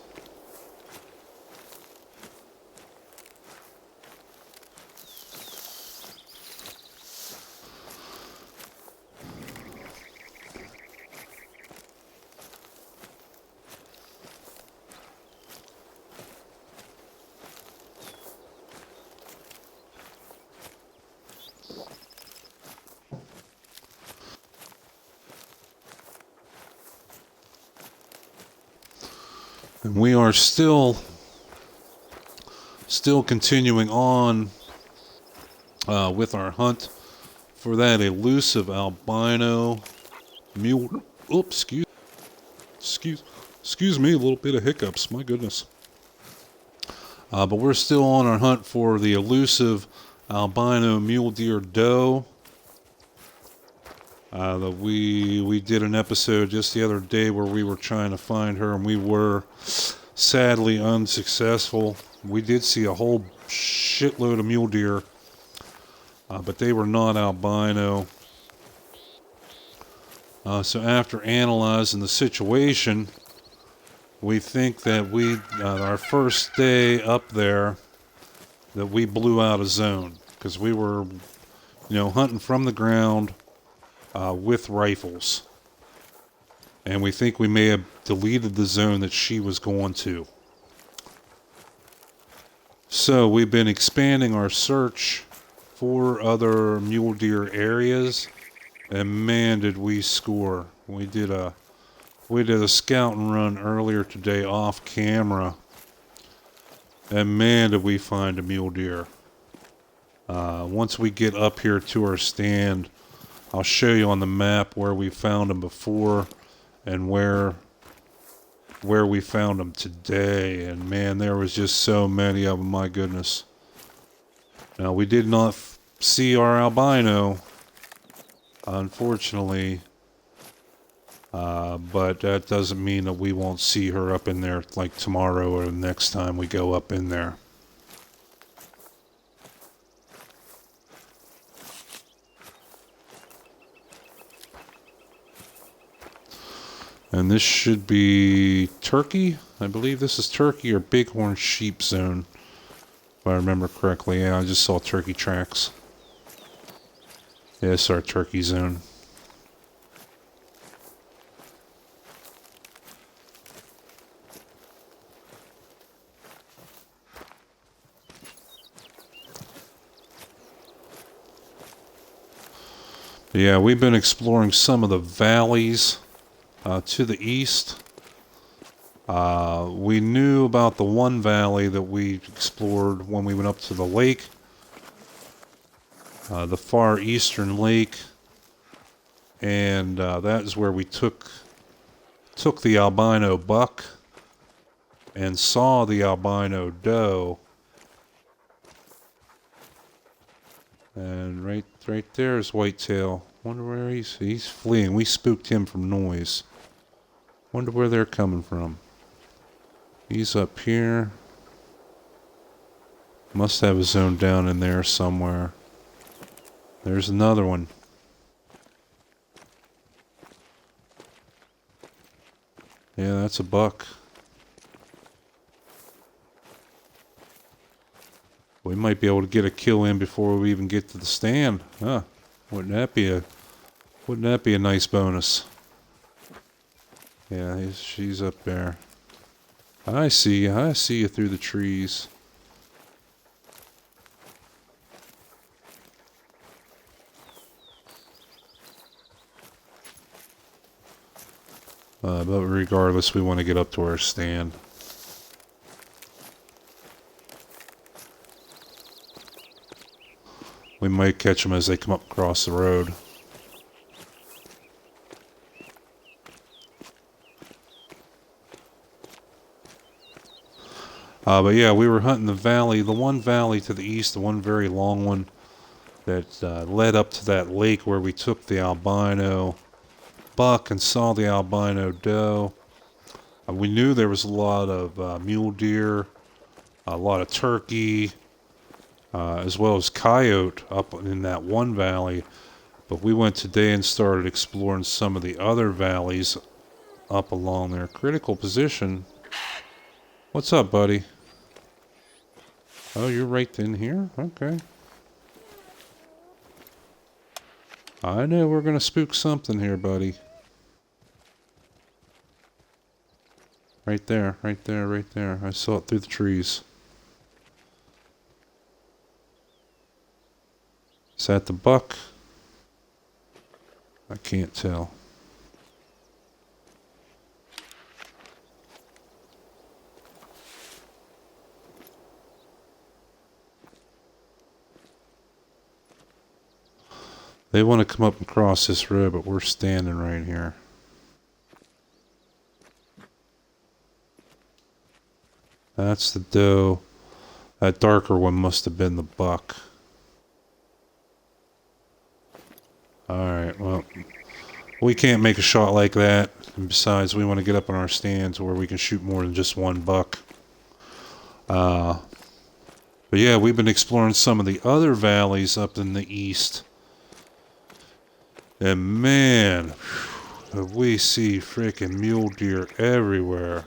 And we are still continuing on with our hunt for that elusive albino mule. Oops, excuse me, a little bit of hiccups. My goodness. But we're still on our hunt for the elusive albino mule deer doe. We did an episode just the other day where we were trying to find her, and we were sadly unsuccessful. We did see a whole shitload of mule deer, but they were not albino. So after analyzing the situation, we think that our first day up there, that we blew out a zone, because we were, hunting from the ground with rifles. And we think we may have deleted the zone that she was going to. So we've been expanding our search for other mule deer areas, and man, did we score. We did a scouting run earlier today off camera, and man, did we find a mule deer. Once we get up here to our stand, I'll show you on the map where we found them before and where we found them today. And man, there was just so many of them, my goodness. Now, we did not see our albino, unfortunately, but that doesn't mean that we won't see her up in there like tomorrow or the next time we go up in there. And this should be Turkey. I believe this is Turkey or Bighorn Sheep Zone, if I remember correctly. Yeah, I just saw turkey tracks. Yeah, it's our turkey zone. Yeah, we've been exploring some of the valleys to the east. We knew about the one valley that we explored when we went up to the lake, the far eastern lake, and that is where we took the albino buck and saw the albino doe. And right there is Whitetail. Wonder where he's fleeing. We spooked him from noise. Wonder where they're coming from. He's up here. Must have a zone down in there somewhere. There's another one. Yeah, that's a buck. We might be able to get a kill in before we even get to the stand. Huh. Wouldn't that be a nice bonus? Yeah, she's up there. I see you. I see you through the trees. But regardless, we want to get up to our stand. We might catch them as they come up across the road. But yeah, we were hunting the valley, the one valley to the east, the one very long one that led up to that lake where we took the albino buck and saw the albino doe. We knew there was a lot of mule deer, a lot of turkey, as well as coyote up in that one valley. But we went today and started exploring some of the other valleys up along their critical position. What's up, buddy? Oh, you're right in here? Okay. I know we're going to spook something here, buddy. Right there, right there, right there. I saw it through the trees. Is that the buck? I can't tell. They want to come up and cross this road, but we're standing right here. That's the doe. That darker one must have been the buck. Alright, well, we can't make a shot like that. And besides, we want to get up on our stands where we can shoot more than just one buck. But yeah, we've been exploring some of the other valleys up in the east. And man, we see freaking mule deer everywhere.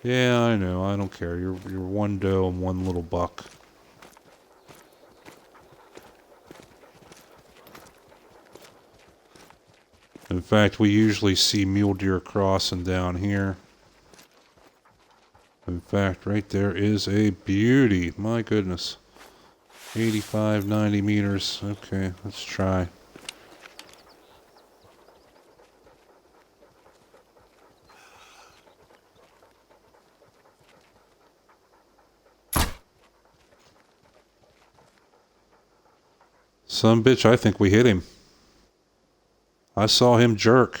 Yeah, I know. I don't care. You're one doe and one little buck. In fact, we usually see mule deer crossing down here. In fact, right there is a beauty. My goodness. 85, 90 meters. Okay, let's try. Some bitch, I think we hit him. I saw him jerk.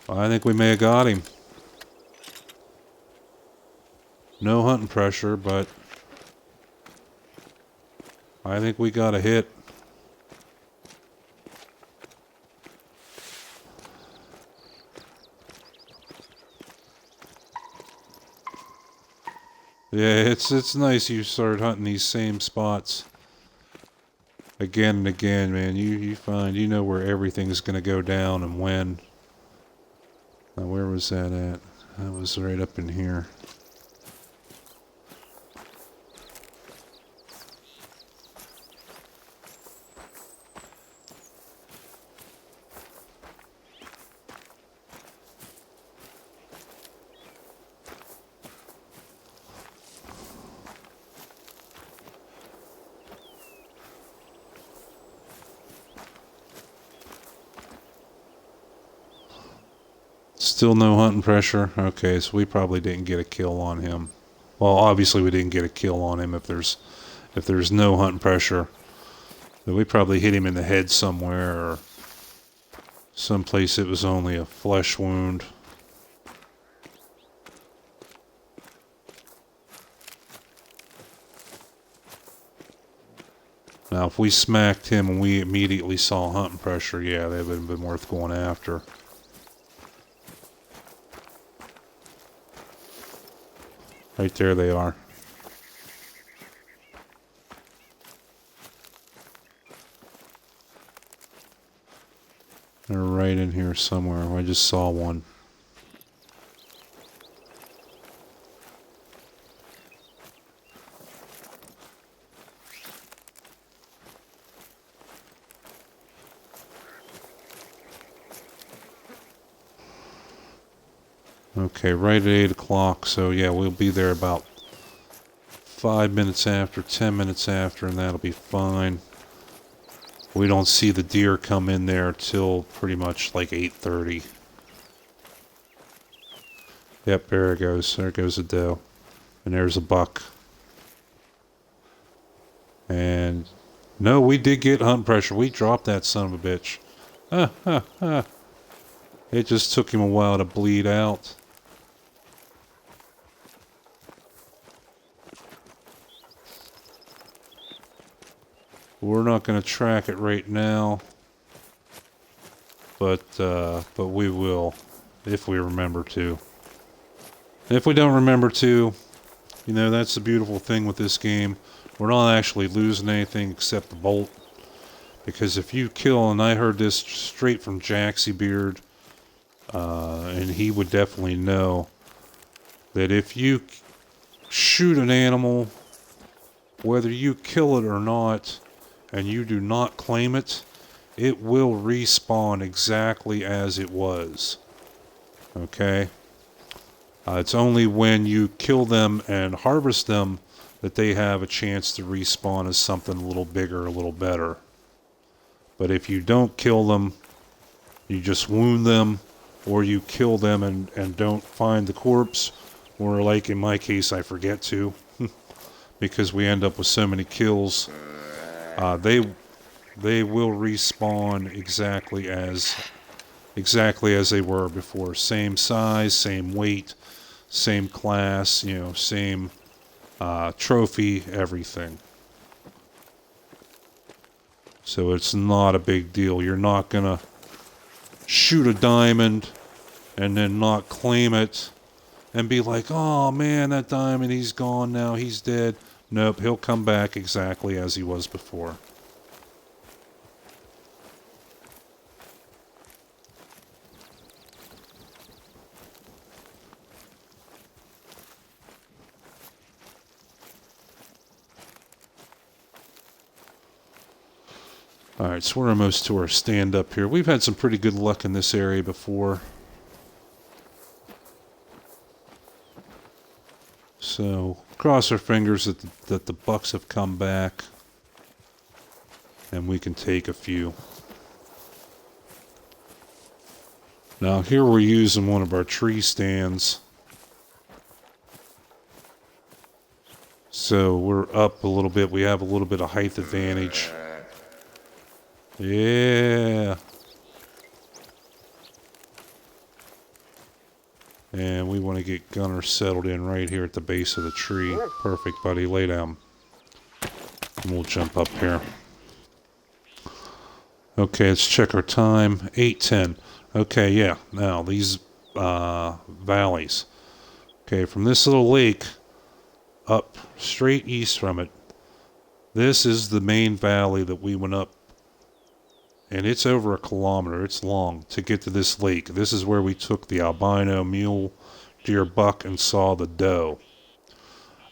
I think we may have got him. No hunting pressure, but I think we got a hit. Yeah, it's nice you started hunting these same spots again and again, man. You find you know where everything's gonna go down and when. Now, where was that at? That was right up in here. Still no hunting pressure. Okay, so we probably didn't get a kill on him. Well, obviously we didn't get a kill on him if there's no hunting pressure. But we probably hit him in the head somewhere or someplace it was only a flesh wound. Now, if we smacked him and we immediately saw hunting pressure, yeah, that would have been worth going after. Right there they are. They're right in here somewhere. I just saw one. Okay, right at 8 o'clock, so yeah, we'll be there about 5 minutes after, 10 minutes after, and that'll be fine. We don't see the deer come in there till pretty much like 8:30. Yep, there it goes. There goes a doe. And there's a buck. And no, we did get hunt pressure. We dropped that son of a bitch. It just took him a while to bleed out. We're not going to track it right now, but we will if we remember to. If we don't remember to, you know, that's the beautiful thing with this game. We're not actually losing anything except the bolt, because if you kill, and I heard this straight from Jaxie Beard, and he would definitely know that if you shoot an animal, whether you kill it or not, and you do not claim it, it will respawn exactly as it was. Okay? It's only when you kill them and harvest them that they have a chance to respawn as something a little bigger, a little better. But if you don't kill them, you just wound them, or you kill them and don't find the corpse, or like in my case, I forget to, because we end up with so many kills. They will respawn exactly as they were before. Same size, same weight, same class, you know, same trophy, everything. So it's not a big deal. You're not gonna shoot a diamond and then not claim it and be like, oh man, that diamond, he's gone now, he's dead. Nope, he'll come back exactly as he was before. Alright, so we're almost to our stand up here. We've had some pretty good luck in this area before. So, cross our fingers that the bucks have come back and we can take a few. Now, here we're using one of our tree stands. So we're up a little bit. We have a little bit of height advantage. Yeah. And we want to get Gunner settled in right here at the base of the tree. Perfect, buddy. Lay down. And we'll jump up here. Okay, let's check our time. 8:10. Okay, yeah. Now, these valleys. Okay, from this little lake up straight east from it, this is the main valley that we went up. And it's over 1 kilometer. It's long to get to this lake. This is where we took the albino mule deer buck and saw the doe.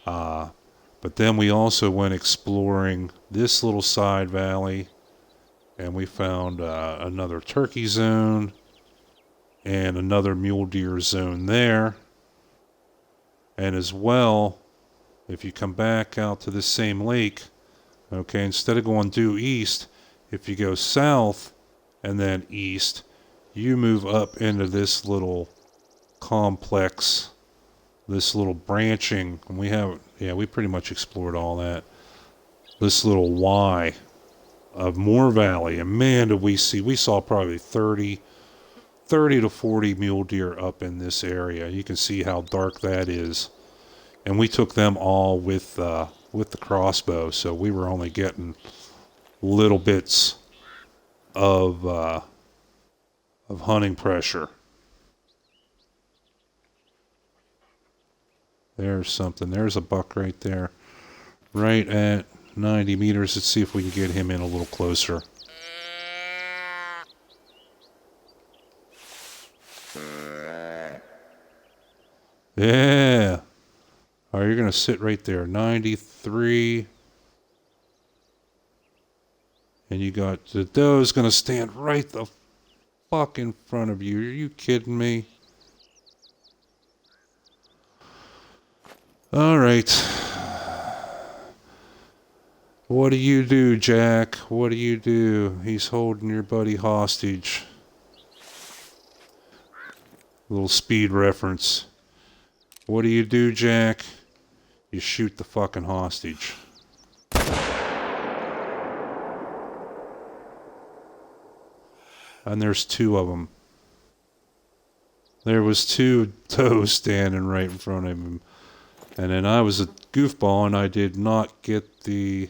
But then we also went exploring this little side valley, and we found another turkey zone and another mule deer zone there. And as well, if you come back out to this same lake, okay, instead of going due east, if you go south and then east, you move up into this little complex, this little branching. And we pretty much explored all that. This little Y of more valley. And man, did we saw probably 30 to 40 mule deer up in this area. You can see how dark that is. And we took them all with the crossbow, so we were only getting little bits of hunting pressure. There's something. There's a buck right there. Right at 90 meters. Let's see if we can get him in a little closer. Yeah. All right, you're going to sit right there. 93. And you got the doe's going to stand right the fuck in front of you. Are you kidding me? All right. What do you do, Jack? What do you do? He's holding your buddy hostage. Little speed reference. What do you do, Jack? You shoot the fucking hostage. And there's two of them. There was two does standing right in front of him. And then I was a goofball and I did not get the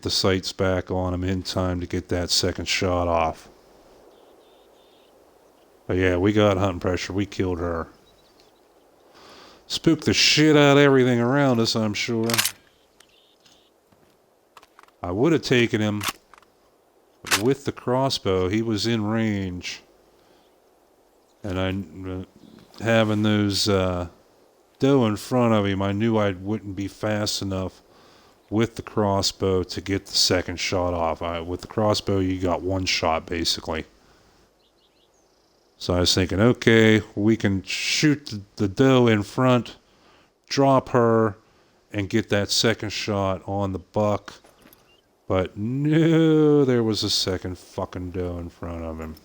sights back on him in time to get that second shot off. But yeah, we got hunting pressure. We killed her. Spooked the shit out of everything around us, I'm sure. I would have taken him with the crossbow. He was in range. And having those doe in front of him, I knew I wouldn't be fast enough with the crossbow to get the second shot off. With the crossbow, you got one shot, basically. So I was thinking, okay, we can shoot the doe in front, drop her, and get that second shot on the buck. But no, there was a second fucking doe in front of him.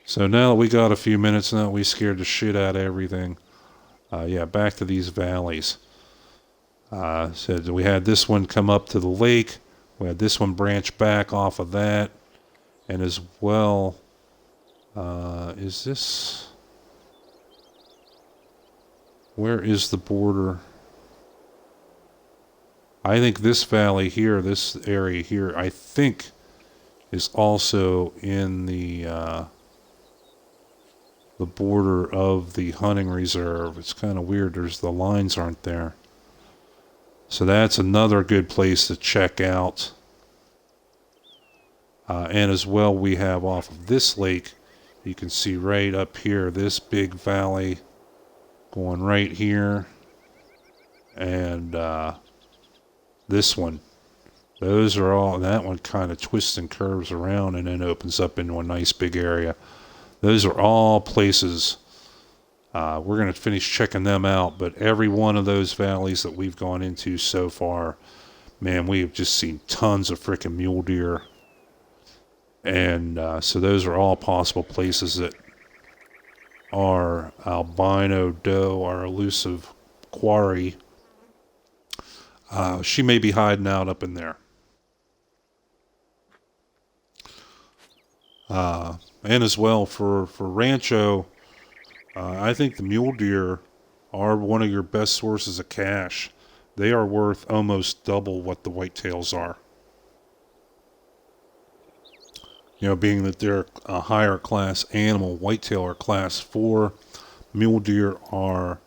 So now that we got a few minutes, now we scared the shit out of everything. Yeah, back to these valleys. Said we had this one come up to the lake. We had this one branch back off of that. And as well, is this... Where is the border? I think this valley here, this area here, I think is also in the border of the hunting reserve. It's kind of weird. The lines aren't there. So that's another good place to check out. And as well, we have off of this lake, you can see right up here, this big valley going right here. And this one. Those are all, and that one kind of twists and curves around and then opens up into a nice big area. Those are all places. We're going to finish checking them out, but every one of those valleys that we've gone into so far, man, we have just seen tons of freaking mule deer. And so those are all possible places that our albino doe, our elusive quarry. She may be hiding out up in there. And as well for Rancho, I think the mule deer are one of your best sources of cash. They are worth almost double what the whitetails are. You know, being that they're a higher class animal, whitetail are class 4, mule deer are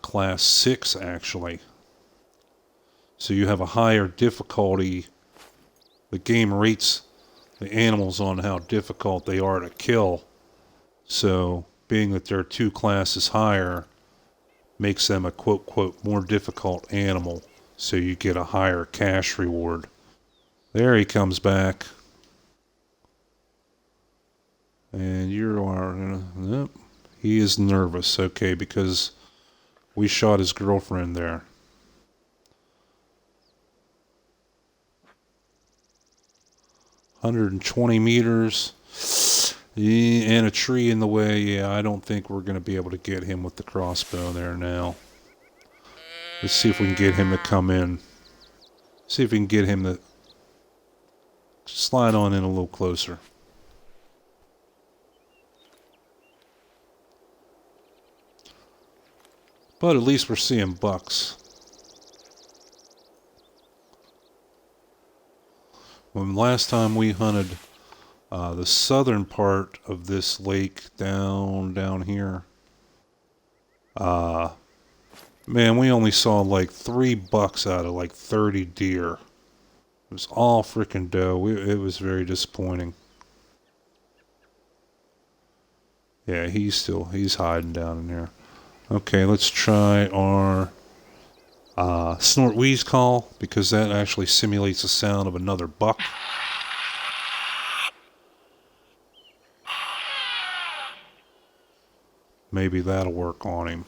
class 6 actually. So you have a higher difficulty. The game rates the animals on how difficult they are to kill. So being that they're 2 classes higher makes them a quote more difficult animal. So you get a higher cash reward. There he comes back. And you are, yep, he is nervous, okay, because we shot his girlfriend there. $120 and a tree in the way. Yeah, I don't think we're going to be able to get him with the crossbow there now. Let's see if we can get him to come in. See if we can get him to slide on in a little closer. But at least we're seeing bucks. When last time we hunted the southern part of this lake down here, man, we only saw like 3 bucks out of like 30 deer. It was all freaking doe. It was very disappointing. Yeah, he's hiding down in there. Okay, let's try our snort wheeze call, because that actually simulates the sound of another buck. Maybe that'll work on him.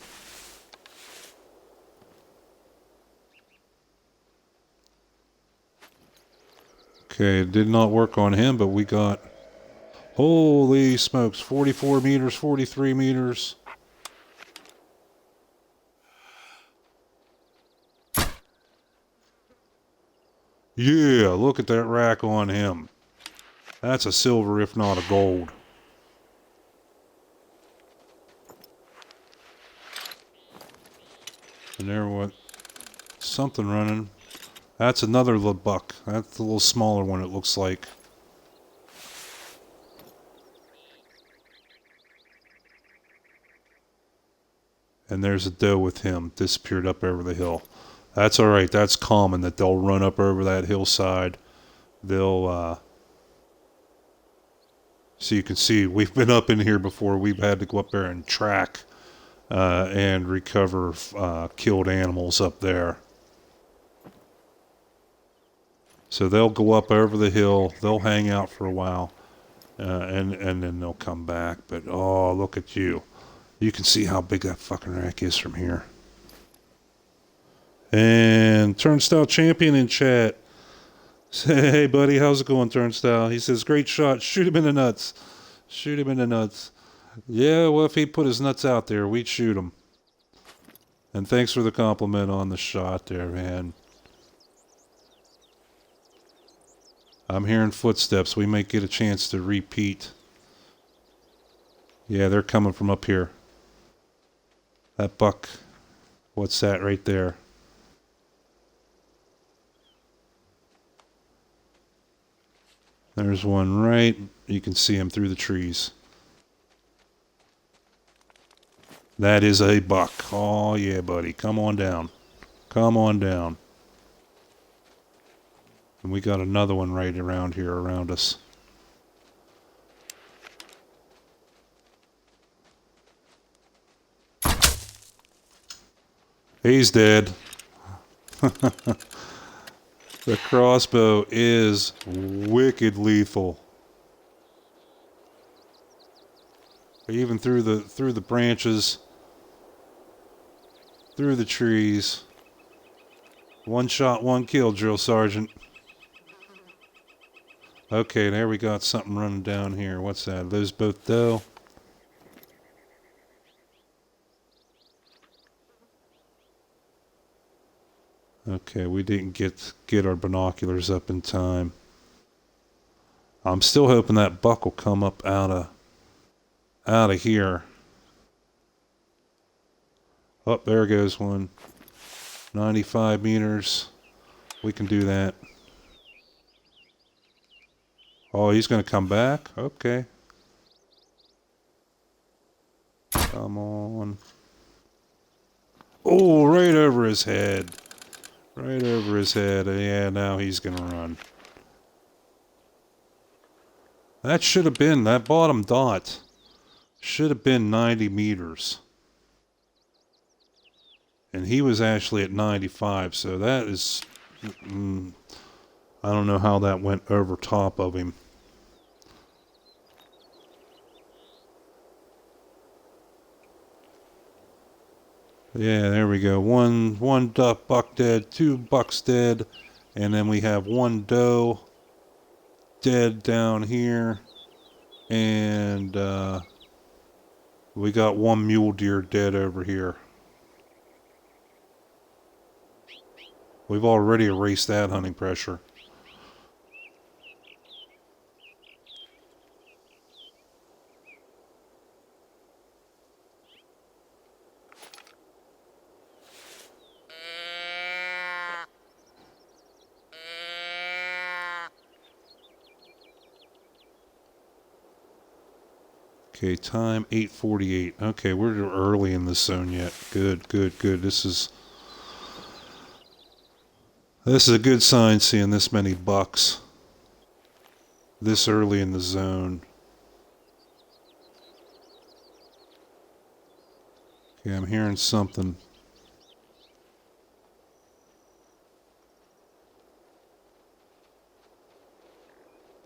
Okay, it did not work on him, but we got, holy smokes, 44 meters, 43 meters. Yeah, look at that rack on him. That's a silver, if not a gold. And there what? Something running. That's another little buck. That's the little smaller one, it looks like. And there's a doe with him. Disappeared up over the hill. That's alright. That's common that they'll run up over that hillside. They'll, so you can see, we've been up in here before. We've had to go up there and track and recover killed animals up there. So they'll go up over the hill. They'll hang out for a while. And then they'll come back. But, oh, look at you. You can see how big that fucking rack is from here. And Turnstile Champion in chat. Say, hey, buddy, how's it going, Turnstile? He says, great shot. Shoot him in the nuts. Shoot him in the nuts. Yeah, well, if he put his nuts out there, we'd shoot him. And thanks for the compliment on the shot there, man. I'm hearing footsteps. We might get a chance to repeat. Yeah, they're coming from up here. That buck. What's that right there? There's one right. You can see him through the trees. That is a buck. Oh, yeah, buddy. Come on down. Come on down. And we got another one right around here, around us. He's dead. The crossbow is wicked lethal. Even through the branches, through the trees. One shot, one kill, Drill Sergeant. Okay, there we got something running down here. What's that? Those both doe? Okay, we didn't get our binoculars up in time. I'm still hoping that buck will come up out of here. Oh, there goes one. 95 meters. We can do that. Oh, he's going to come back? Okay. Come on. Oh, right over his head. Right over his head. Yeah, now he's going to run. That should have been, that bottom dot should have been 90 meters. And he was actually at 95, so that is... I don't know how that went over top of him. Yeah, there we go. One buck dead, 2 bucks dead, and then we have 1 doe dead down here, and we got 1 mule deer dead over here. We've already erased that hunting pressure. Okay, time 8:48. Okay, we're early in the zone yet. Good, good, good. This is a good sign, seeing this many bucks this early in the zone. Okay, I'm hearing something.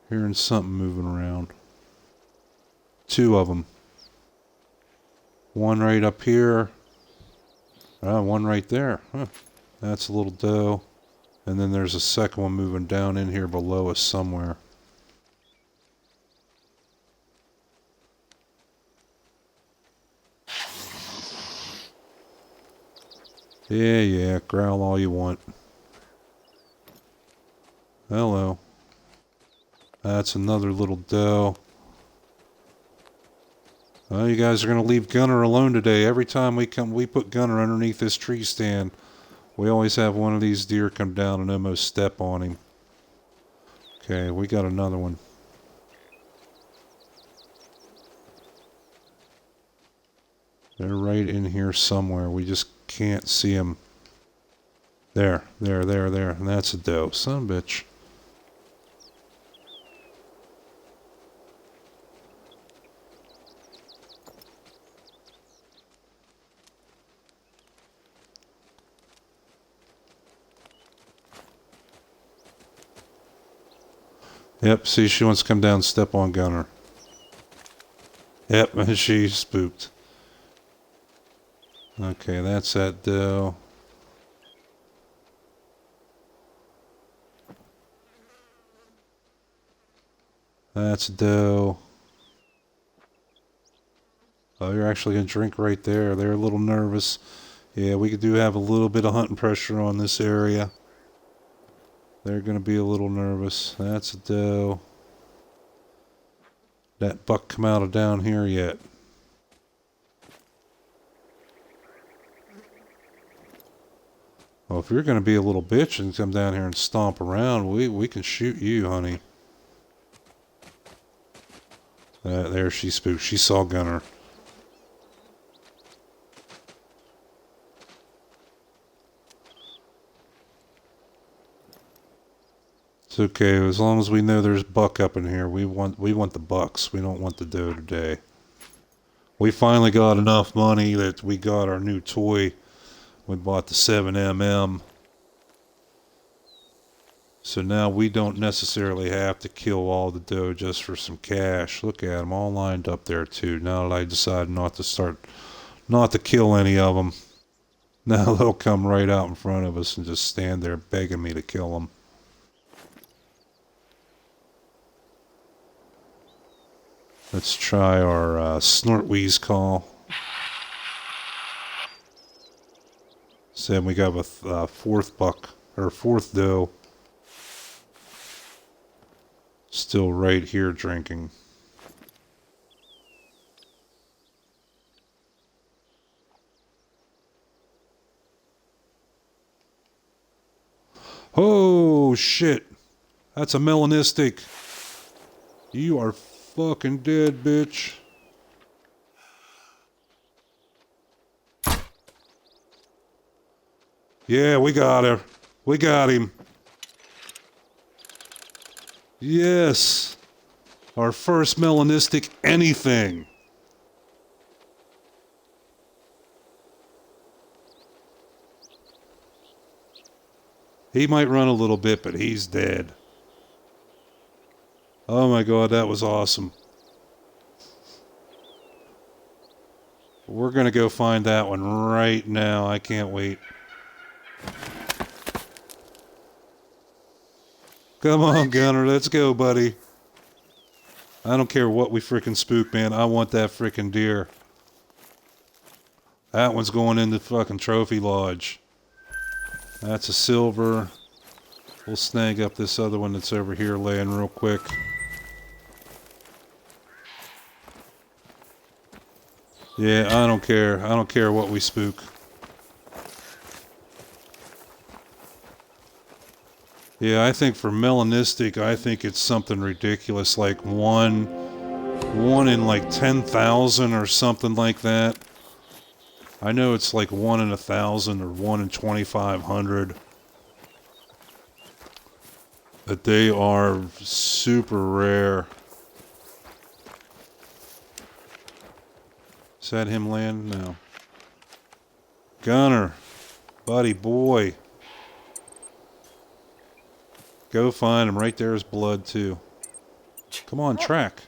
Hearing something moving around. 2 of them. 1 right up here. Ah, 1 right there. Huh. That's a little doe. And then there's a second one moving down in here below us somewhere. Yeah, growl all you want. Hello. That's another little doe. Well, you guys are going to leave Gunner alone today. Every time we put Gunner underneath this tree stand, we always have one of these deer come down and almost step on him. Okay, we got another one. They're right in here somewhere. We just can't see them. There. And that's a doe. Son of a bitch. Yep, see, she wants to come down and step on Gunner. Yep, and she's spooked. Okay, that's that doe. That's doe. Oh, you're actually going to drink right there. They're a little nervous. Yeah, we do have a little bit of hunting pressure on this area. They're going to be a little nervous. That's a doe. That buck come out of down here yet? Well, if you're going to be a little bitch and come down here and stomp around, we can shoot you, honey. There she spooked. She saw Gunner. It's okay, as long as we know there's buck up in here. We want the bucks. We don't want the doe today. We finally got enough money that we got our new toy. We bought the 7mm. So now we don't necessarily have to kill all the doe just for some cash. Look at them all lined up there too. Now that I decided not to kill any of them. Now they'll come right out in front of us and just stand there begging me to kill them. Let's try our snort wheeze call. So then we got a fourth buck, or fourth doe, still right here drinking. Oh, shit. That's a melanistic. You are fucking dead, bitch. Yeah, we got her. We got him. Yes. Our first melanistic anything. He might run a little bit, but he's dead. Oh my god, that was awesome. We're gonna go find that one right now. I can't wait. Come on, Gunner. Let's go, buddy. I don't care what we frickin' spook, man. I want that frickin' deer. That one's going in the fucking trophy lodge. That's a silver. We'll snag up this other one that's over here laying real quick. Yeah, I don't care. I don't care what we spook. Yeah, I think for melanistic, I think it's something ridiculous, like one in like 10,000 or something like that. I know it's like 1 in 1,000 or 1 in 2,500. But they are super rare. Is that him landing? No. Gunner. Buddy boy. Go find him. Right there is blood too. Come on, track.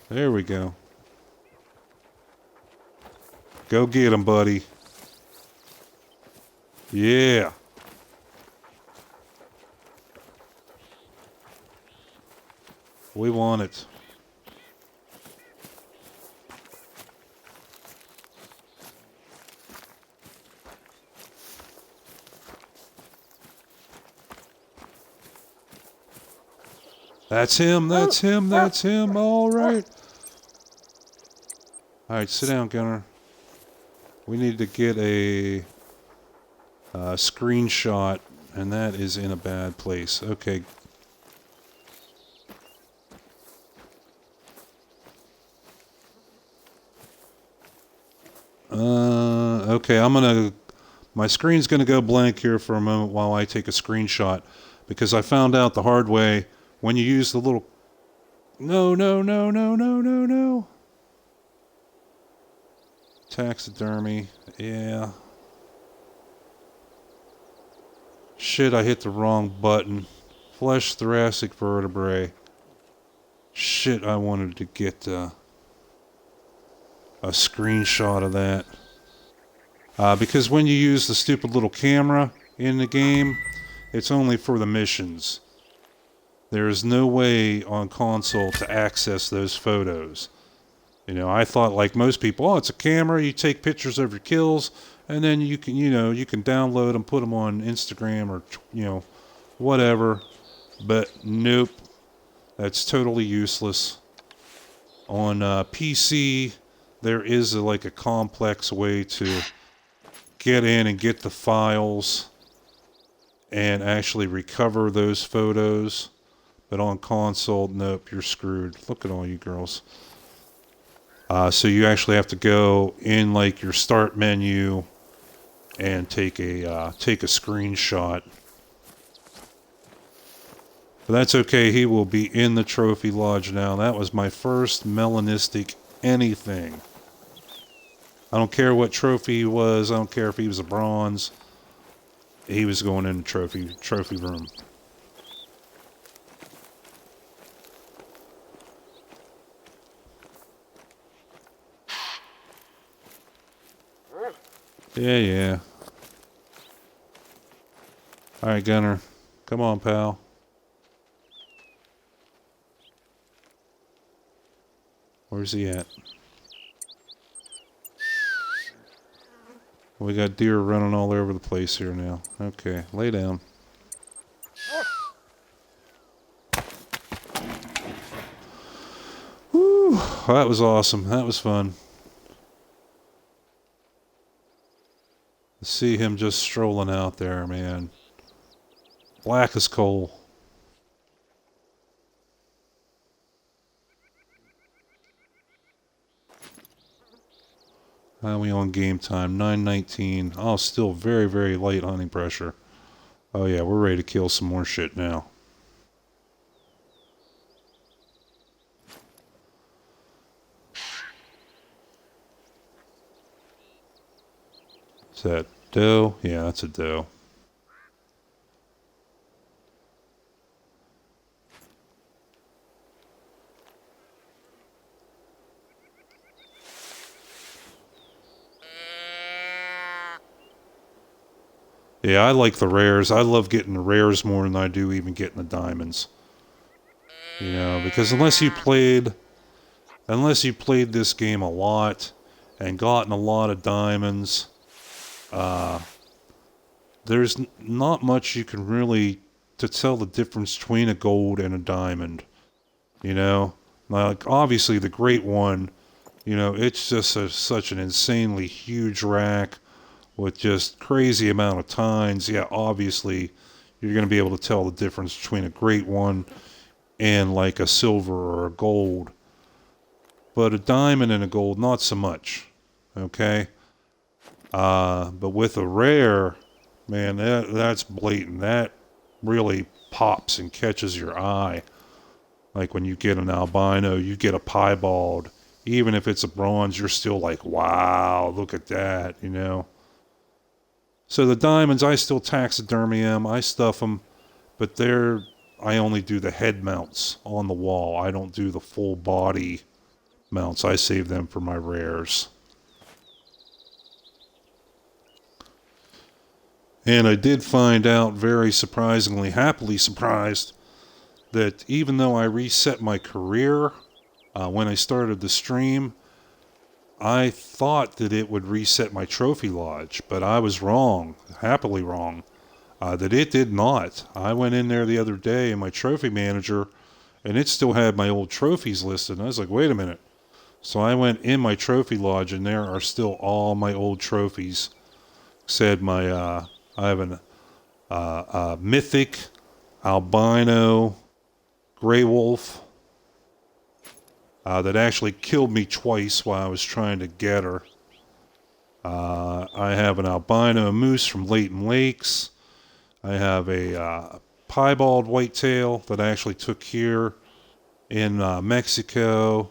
There we go. Go get him, buddy. Yeah. We want it. That's him, that's him, that's him. All right. All right, sit down, Gunner. We need to get a screenshot, and that is in a bad place. Okay. Okay, my screen's gonna go blank here for a moment while I take a screenshot, because I found out the hard way when you use the little... No. Taxidermy, yeah. Shit, I hit the wrong button. Flesh thoracic vertebrae. Shit, I wanted to get a screenshot of that. Because when you use the stupid little camera in the game, it's only for the missions. There is no way on console to access those photos. You know, I thought like most people, oh, it's a camera, you take pictures of your kills, and then you can, you can download them, put them on Instagram or, whatever. But nope, that's totally useless. On PC, there is like a complex way to get in and get the files and actually recover those photos. But on console, nope, you're screwed. Look at all you girls. So you actually have to go in like your start menu and take a screenshot. But that's okay. He will be in the trophy lodge now. That was my first melanistic anything. I don't care what trophy he was. I don't care if he was a bronze. He was going in the trophy room. Yeah. Alright, Gunner. Come on, pal. Where's he at? We got deer running all over the place here now. Okay, lay down. Woo! That was awesome. That was fun. See him just strolling out there, man. Black as coal. How are we on game time? 9:19. Oh, still very, very light hunting pressure. Oh yeah, we're ready to kill some more shit now. Is that doe? Yeah, that's a doe. Yeah, I like the rares. I love getting the rares more than I do even getting the diamonds. You know, because unless you played this game a lot and gotten a lot of diamonds, there's not much you can really to tell the difference between a gold and a diamond. You know, like obviously the great one, you know, it's just such an insanely huge rack with just crazy amount of tines. Yeah, obviously you're going to be able to tell the difference between a great one and like a silver or a gold. But a diamond and a gold, not so much. Okay? But with a rare, man, that's blatant. That really pops and catches your eye. Like when you get an albino, you get a piebald. Even if it's a bronze, you're still like, wow, look at that, you know? So the diamonds, I still taxidermy them. I stuff them. But I only do the head mounts on the wall. I don't do the full body mounts. I save them for my rares. And I did find out, very surprisingly, happily surprised, that even though I reset my career when I started the stream, I thought that it would reset my trophy lodge, but I was wrong, happily wrong, that it did not. I went in there the other day in my trophy manager, and it still had my old trophies listed, and I was like, wait a minute. So I went in my trophy lodge, and there are still all my old trophies. Said I have a mythic, albino, gray wolf that actually killed me twice while I was trying to get her. I have an albino moose from Leighton Lakes. I have a piebald whitetail that I actually took here in Mexico.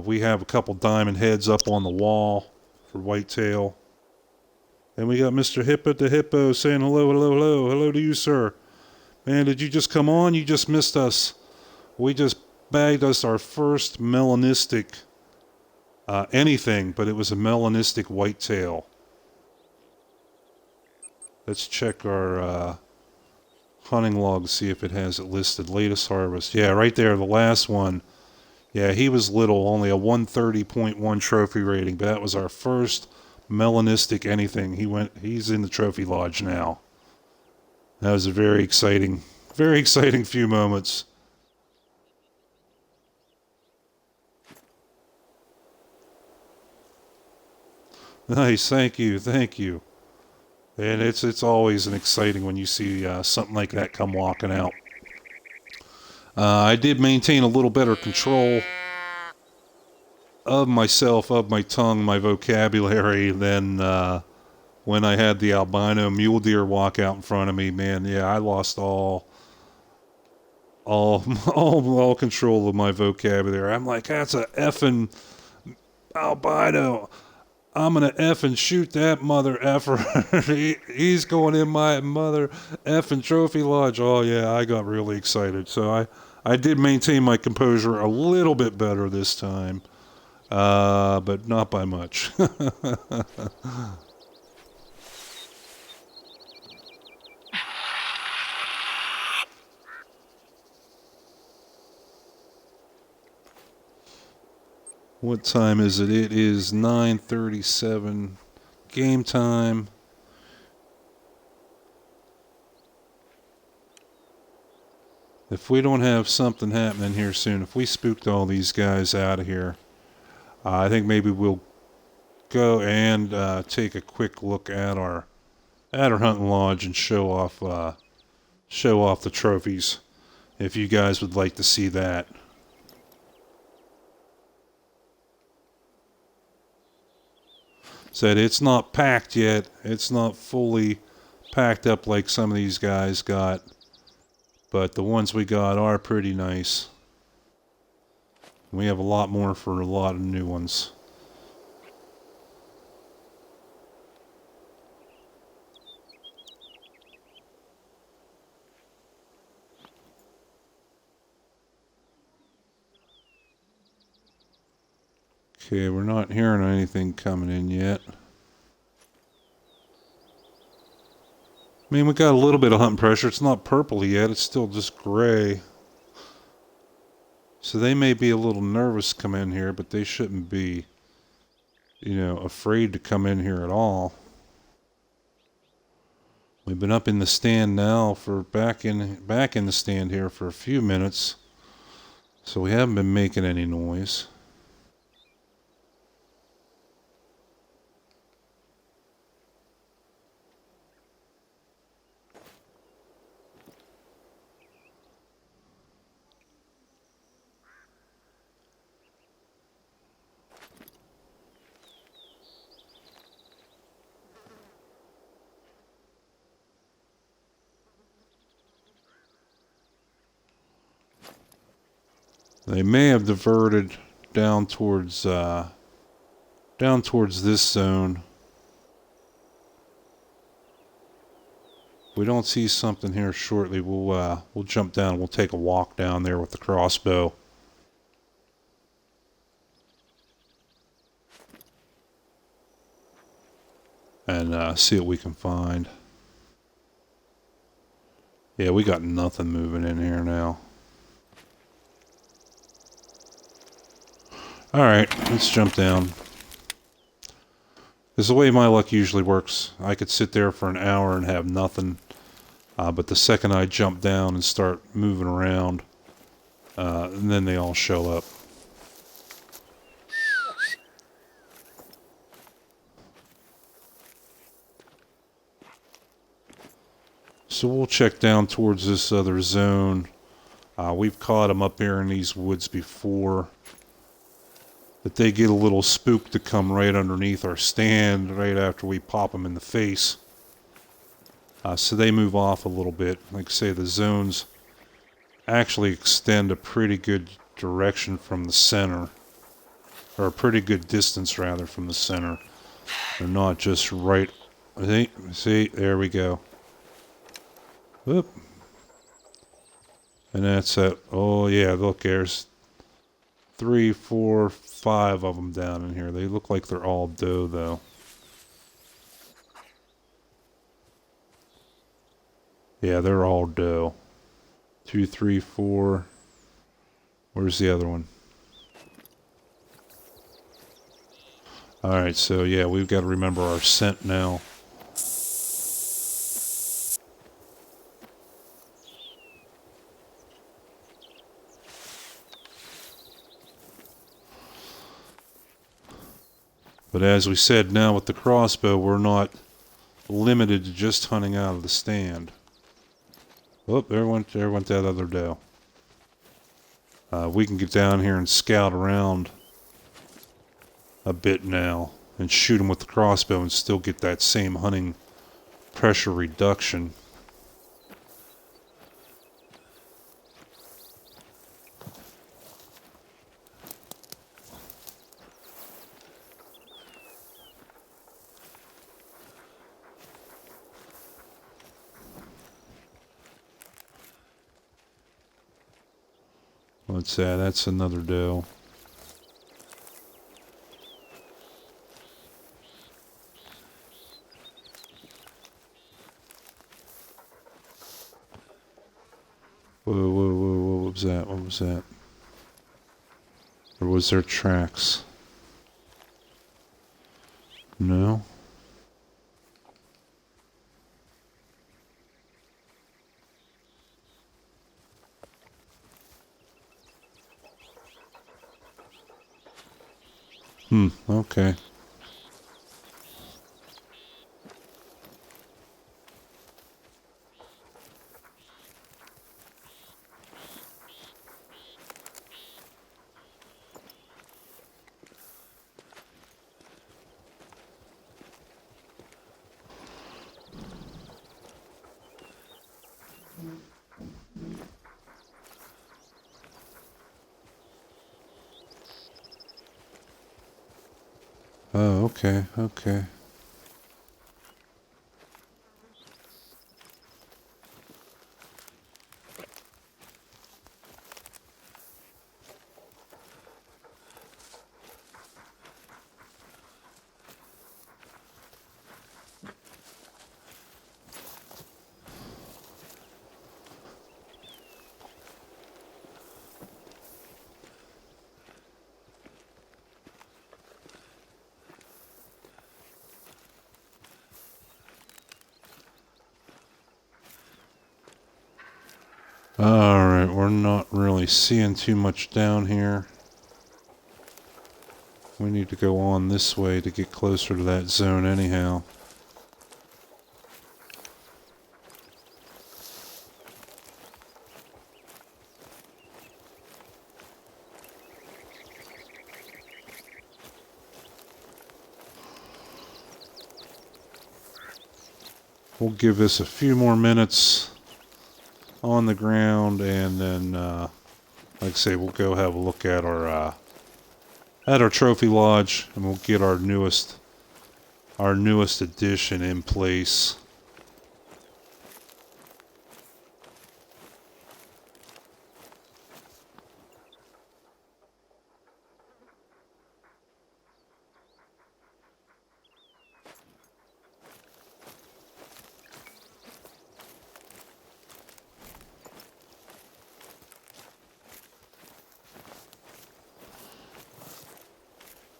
We have a couple diamond heads up on the wall for whitetail. And we got Mr. Hippo the Hippo saying hello, hello, hello. Hello to you, sir. Man, did you just come on? You just missed us. We just bagged us our first melanistic anything, but it was a melanistic whitetail. Let's check our hunting log to see if it has it listed. Latest harvest. Yeah, right there, the last one. Yeah, he was little, only a 130.1 trophy rating, but that was our first melanistic anything. He's in the trophy lodge now. That was a very exciting few moments. Nice, thank you. And it's always an exciting when you see something like that come walking out. I did maintain a little better control of myself, of my tongue, my vocabulary than when I had the albino mule deer walk out in front of me. Man, yeah, I lost all control of my vocabulary. I'm like, that's a effing albino. I'm gonna effing shoot that mother effer. He's going in my mother effing trophy lodge. Oh yeah, I got really excited. So I did maintain my composure a little bit better this time, but not by much. What time is it? It is 9:37. game time. If we don't have something happening here soon, if we spooked all these guys out of here, I think maybe we'll go and take a quick look at our hunting lodge and show off the trophies. If you guys would like to see that. Said it's not packed yet. It's not fully packed up like some of these guys got. But the ones we got are pretty nice. We have a lot more for a lot of new ones. Okay, we're not hearing anything coming in yet. I mean, we got a little bit of hunting pressure. It's not purple yet. It's still just gray. So they may be a little nervous to come in here, but they shouldn't be, afraid to come in here at all. We've been up in the stand now for back in the stand here for a few minutes. So we haven't been making any noise. They may have diverted down towards this zone. If we don't see something here shortly, we'll jump down and we'll take a walk down there with the crossbow. And see what we can find. Yeah, we got nothing moving in here now. Alright, let's jump down. This is the way my luck usually works. I could sit there for an hour and have nothing. But the second I jump down and start moving around, and then they all show up. So we'll check down towards this other zone. We've caught them up here in these woods before. But they get a little spooked to come right underneath our stand right after we pop them in the face. So they move off a little bit. Like I say, the zones actually extend a pretty good direction from the center. Or a pretty good distance, rather, from the center. They're not just right... See, there we go. Whoop. And that's it. Oh, yeah, look, there's 3, 4, 5 of them down in here. They look like they're all doe, though. Yeah, they're all doe. 2, 3, 4. Where's the other one? Alright, so yeah, we've got to remember our scent now. But as we said, now with the crossbow, we're not limited to just hunting out of the stand. Oh, there went that other doe. We can get down here and scout around a bit now and shoot them with the crossbow and still get that same hunting pressure reduction. What's that? That's another doe. Whoa, whoa, whoa, whoa, what was that? What was that? Or was there tracks? No? Okay. Oh, okay, okay. Alright, we're not really seeing too much down here. We need to go on this way to get closer to that zone anyhow. We'll give this a few more minutes on the ground, and then, like I say, we'll go have a look at our trophy lodge, and we'll get our newest addition in place.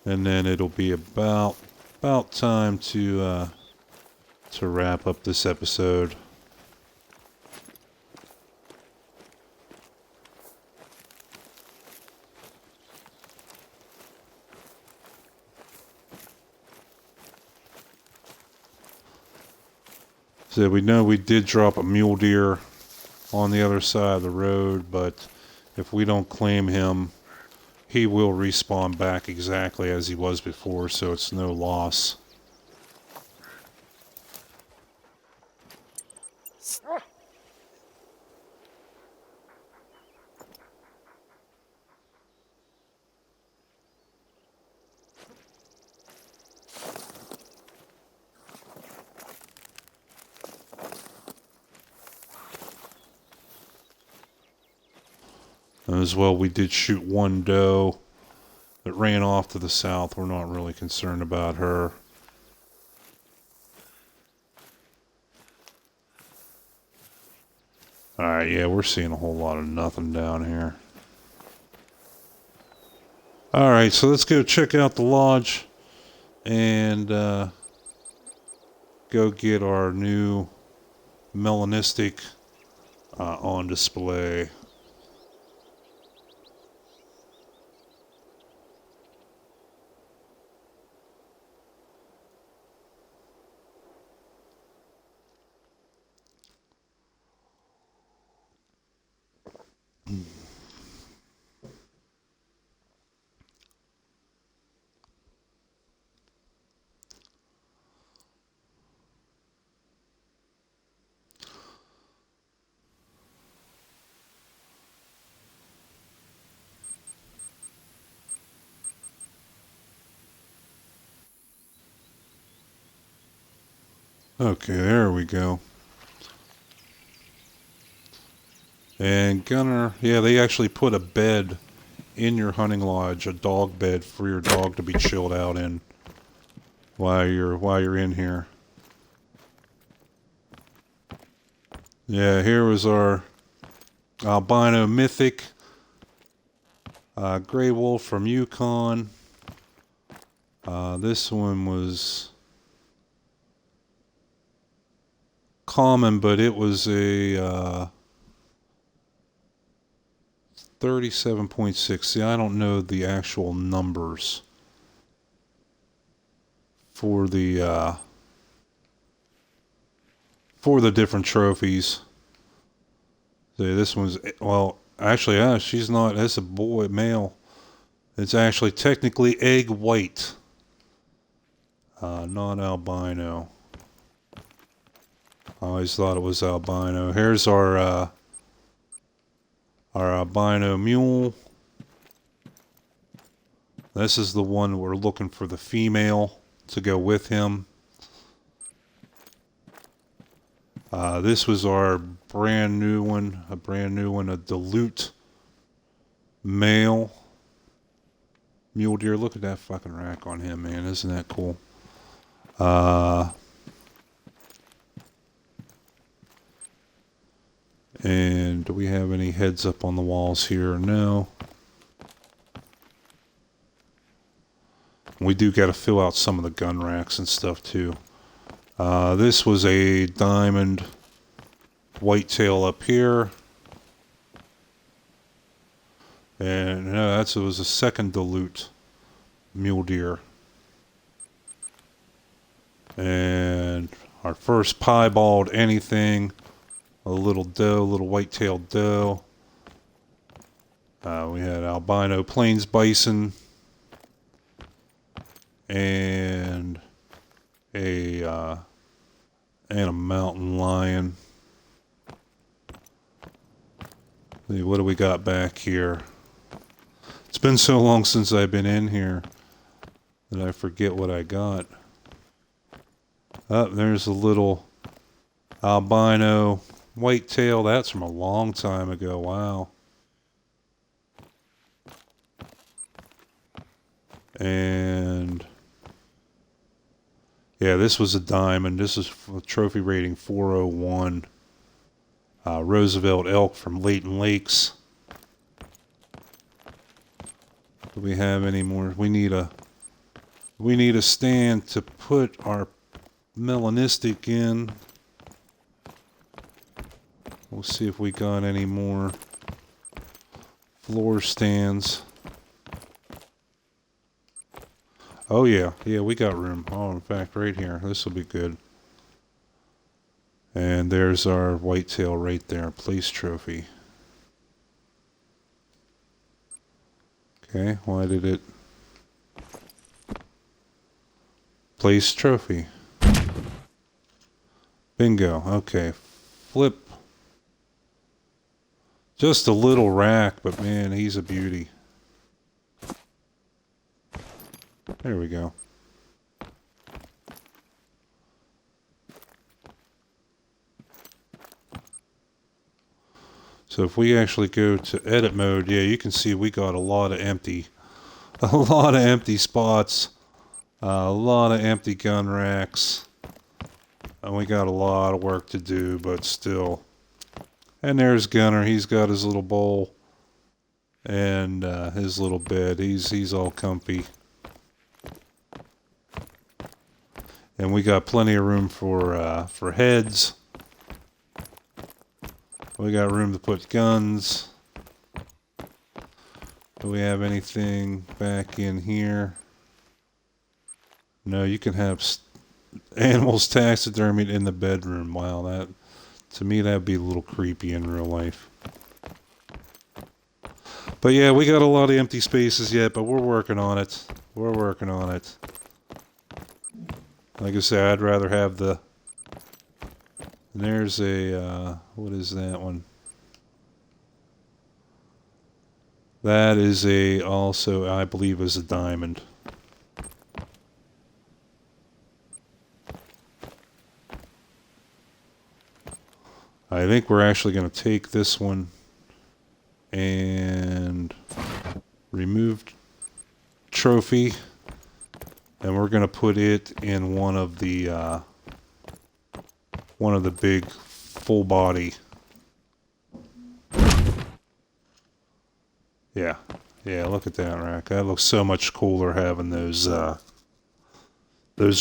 And then it'll be about time to wrap up this episode. So we know we did drop a mule deer on the other side of the road, but if we don't claim him, he will respawn back exactly as he was before, so it's no loss. As well, we did shoot one doe that ran off to the south. We're not really concerned about her. Alright, yeah, we're seeing a whole lot of nothing down here. Alright, so let's go check out the lodge and go get our new melanistic on display. Okay, there we go. And Gunner, yeah, they actually put a bed in your hunting lodge, a dog bed for your dog to be chilled out in while you're in here. Yeah, here was our albino mythic gray wolf from Yukon. This one was common, but it was a 37.6. See, I don't know the actual numbers for the different trophies. So this one's, well, actually, she's not. That's a boy, male. It's actually technically egg white, not albino. I always thought it was albino. Here's our albino mule. This is the one we're looking for the female to go with him. This was our brand new one, a dilute male mule deer. Look at that fucking rack on him, man. Isn't that cool? And do we have any heads up on the walls here? No. We do got to fill out some of the gun racks and stuff too. This was a diamond whitetail up here. And no, it was a second dilute mule deer. And our first piebald anything. A little doe, little white-tailed doe. We had albino plains bison. And a mountain lion. What do we got back here? It's been so long since I've been in here that I forget what I got. Oh, there's a little albino whitetail. That's from a long time ago. Wow. And yeah, this was a diamond. This is trophy rating 401. Roosevelt elk from Leighton Lakes. Do we have any more? We need a stand to put our melanistic in. We'll see if we got any more floor stands. Oh yeah, we got room. Oh, in fact, right here. This will be good. And there's our whitetail right there. Place trophy. Okay, why did it... Place trophy. Bingo. Okay, flip. Just a little rack, but man, he's a beauty. There we go. So if we actually go to edit mode, yeah, you can see we got a lot of empty spots, a lot of empty gun racks, and we got a lot of work to do, but still. And there's Gunner. He's got his little bowl and his little bed. He's all comfy. And we got plenty of room for heads. We got room to put guns. Do we have anything back in here? No, you can have animals taxidermied in the bedroom. Wow, that, to me, that'd be a little creepy in real life. But yeah, we got a lot of empty spaces yet, but we're working on it. We're working on it. Like I said, I'd rather have the... And there's a, what is that one? That is also, I believe, is a diamond. I think we're actually going to take this one and remove trophy, and we're going to put it in one of the big full body. Yeah, look at that rack. That looks so much cooler having those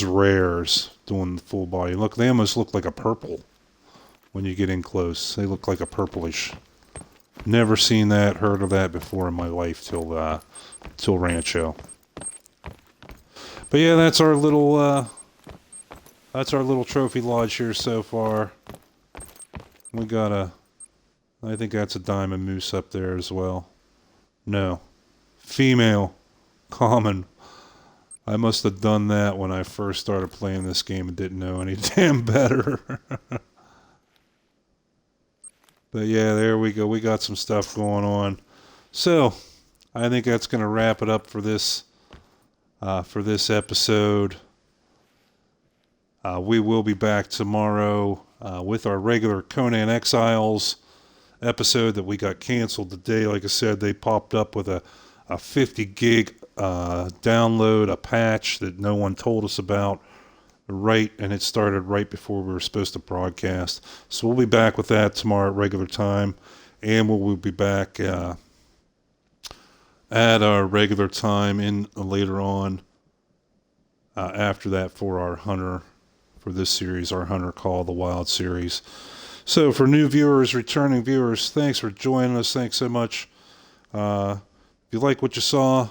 rares doing the full body. Look, they almost look like a purple when you get in close. They look like a purplish. Never seen that, heard of that before in my life till Rancho. But yeah, that's our little trophy lodge here so far. We got I think that's a diamond moose up there as well. No, female, common. I must have done that when I first started playing this game and didn't know any damn better. But yeah, there we go. We got some stuff going on. So, I think that's going to wrap it up for this episode. We will be back tomorrow with our regular Conan Exiles episode that we got canceled today. Like I said, they popped up with a 50 gig download, a patch that no one told us about, and it started right before we were supposed to broadcast. So we'll be back with that tomorrow at regular time, and we'll be back at our regular time in later on after that for our Hunter, for this series, our Hunter Call the Wild series. So for new viewers, returning viewers, thanks for joining us. Thanks so much. If you like what you saw,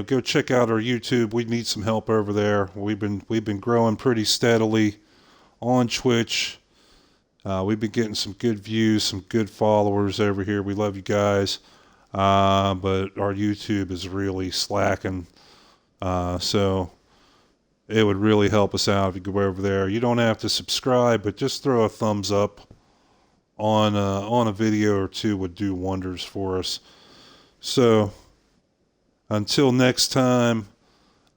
go check out our YouTube. We need some help over there. We've been growing pretty steadily on Twitch. We've been getting some good views, some good followers over here. We love you guys. But our YouTube is really slacking. So it would really help us out if you go over there. You don't have to subscribe, but just throw a thumbs up on a video or two would do wonders for us. So until next time,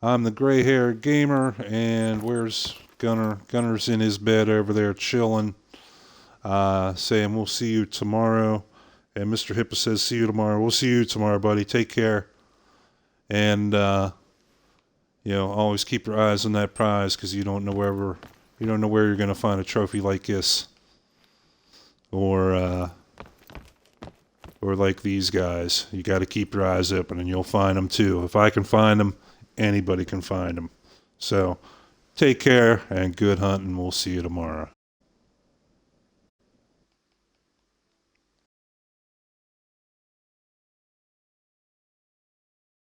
I'm the gray-haired gamer, and where's Gunner? Gunner's in his bed over there chilling, saying we'll see you tomorrow. And Mr. Hippo says, see you tomorrow. We'll see you tomorrow, buddy. Take care. And, always keep your eyes on that prize, because you don't know where you're going to find a trophy like this. Or like these guys. You got to keep your eyes open, and you'll find them too. If I can find them, anybody can find them. So, take care, and good hunting. We'll see you tomorrow.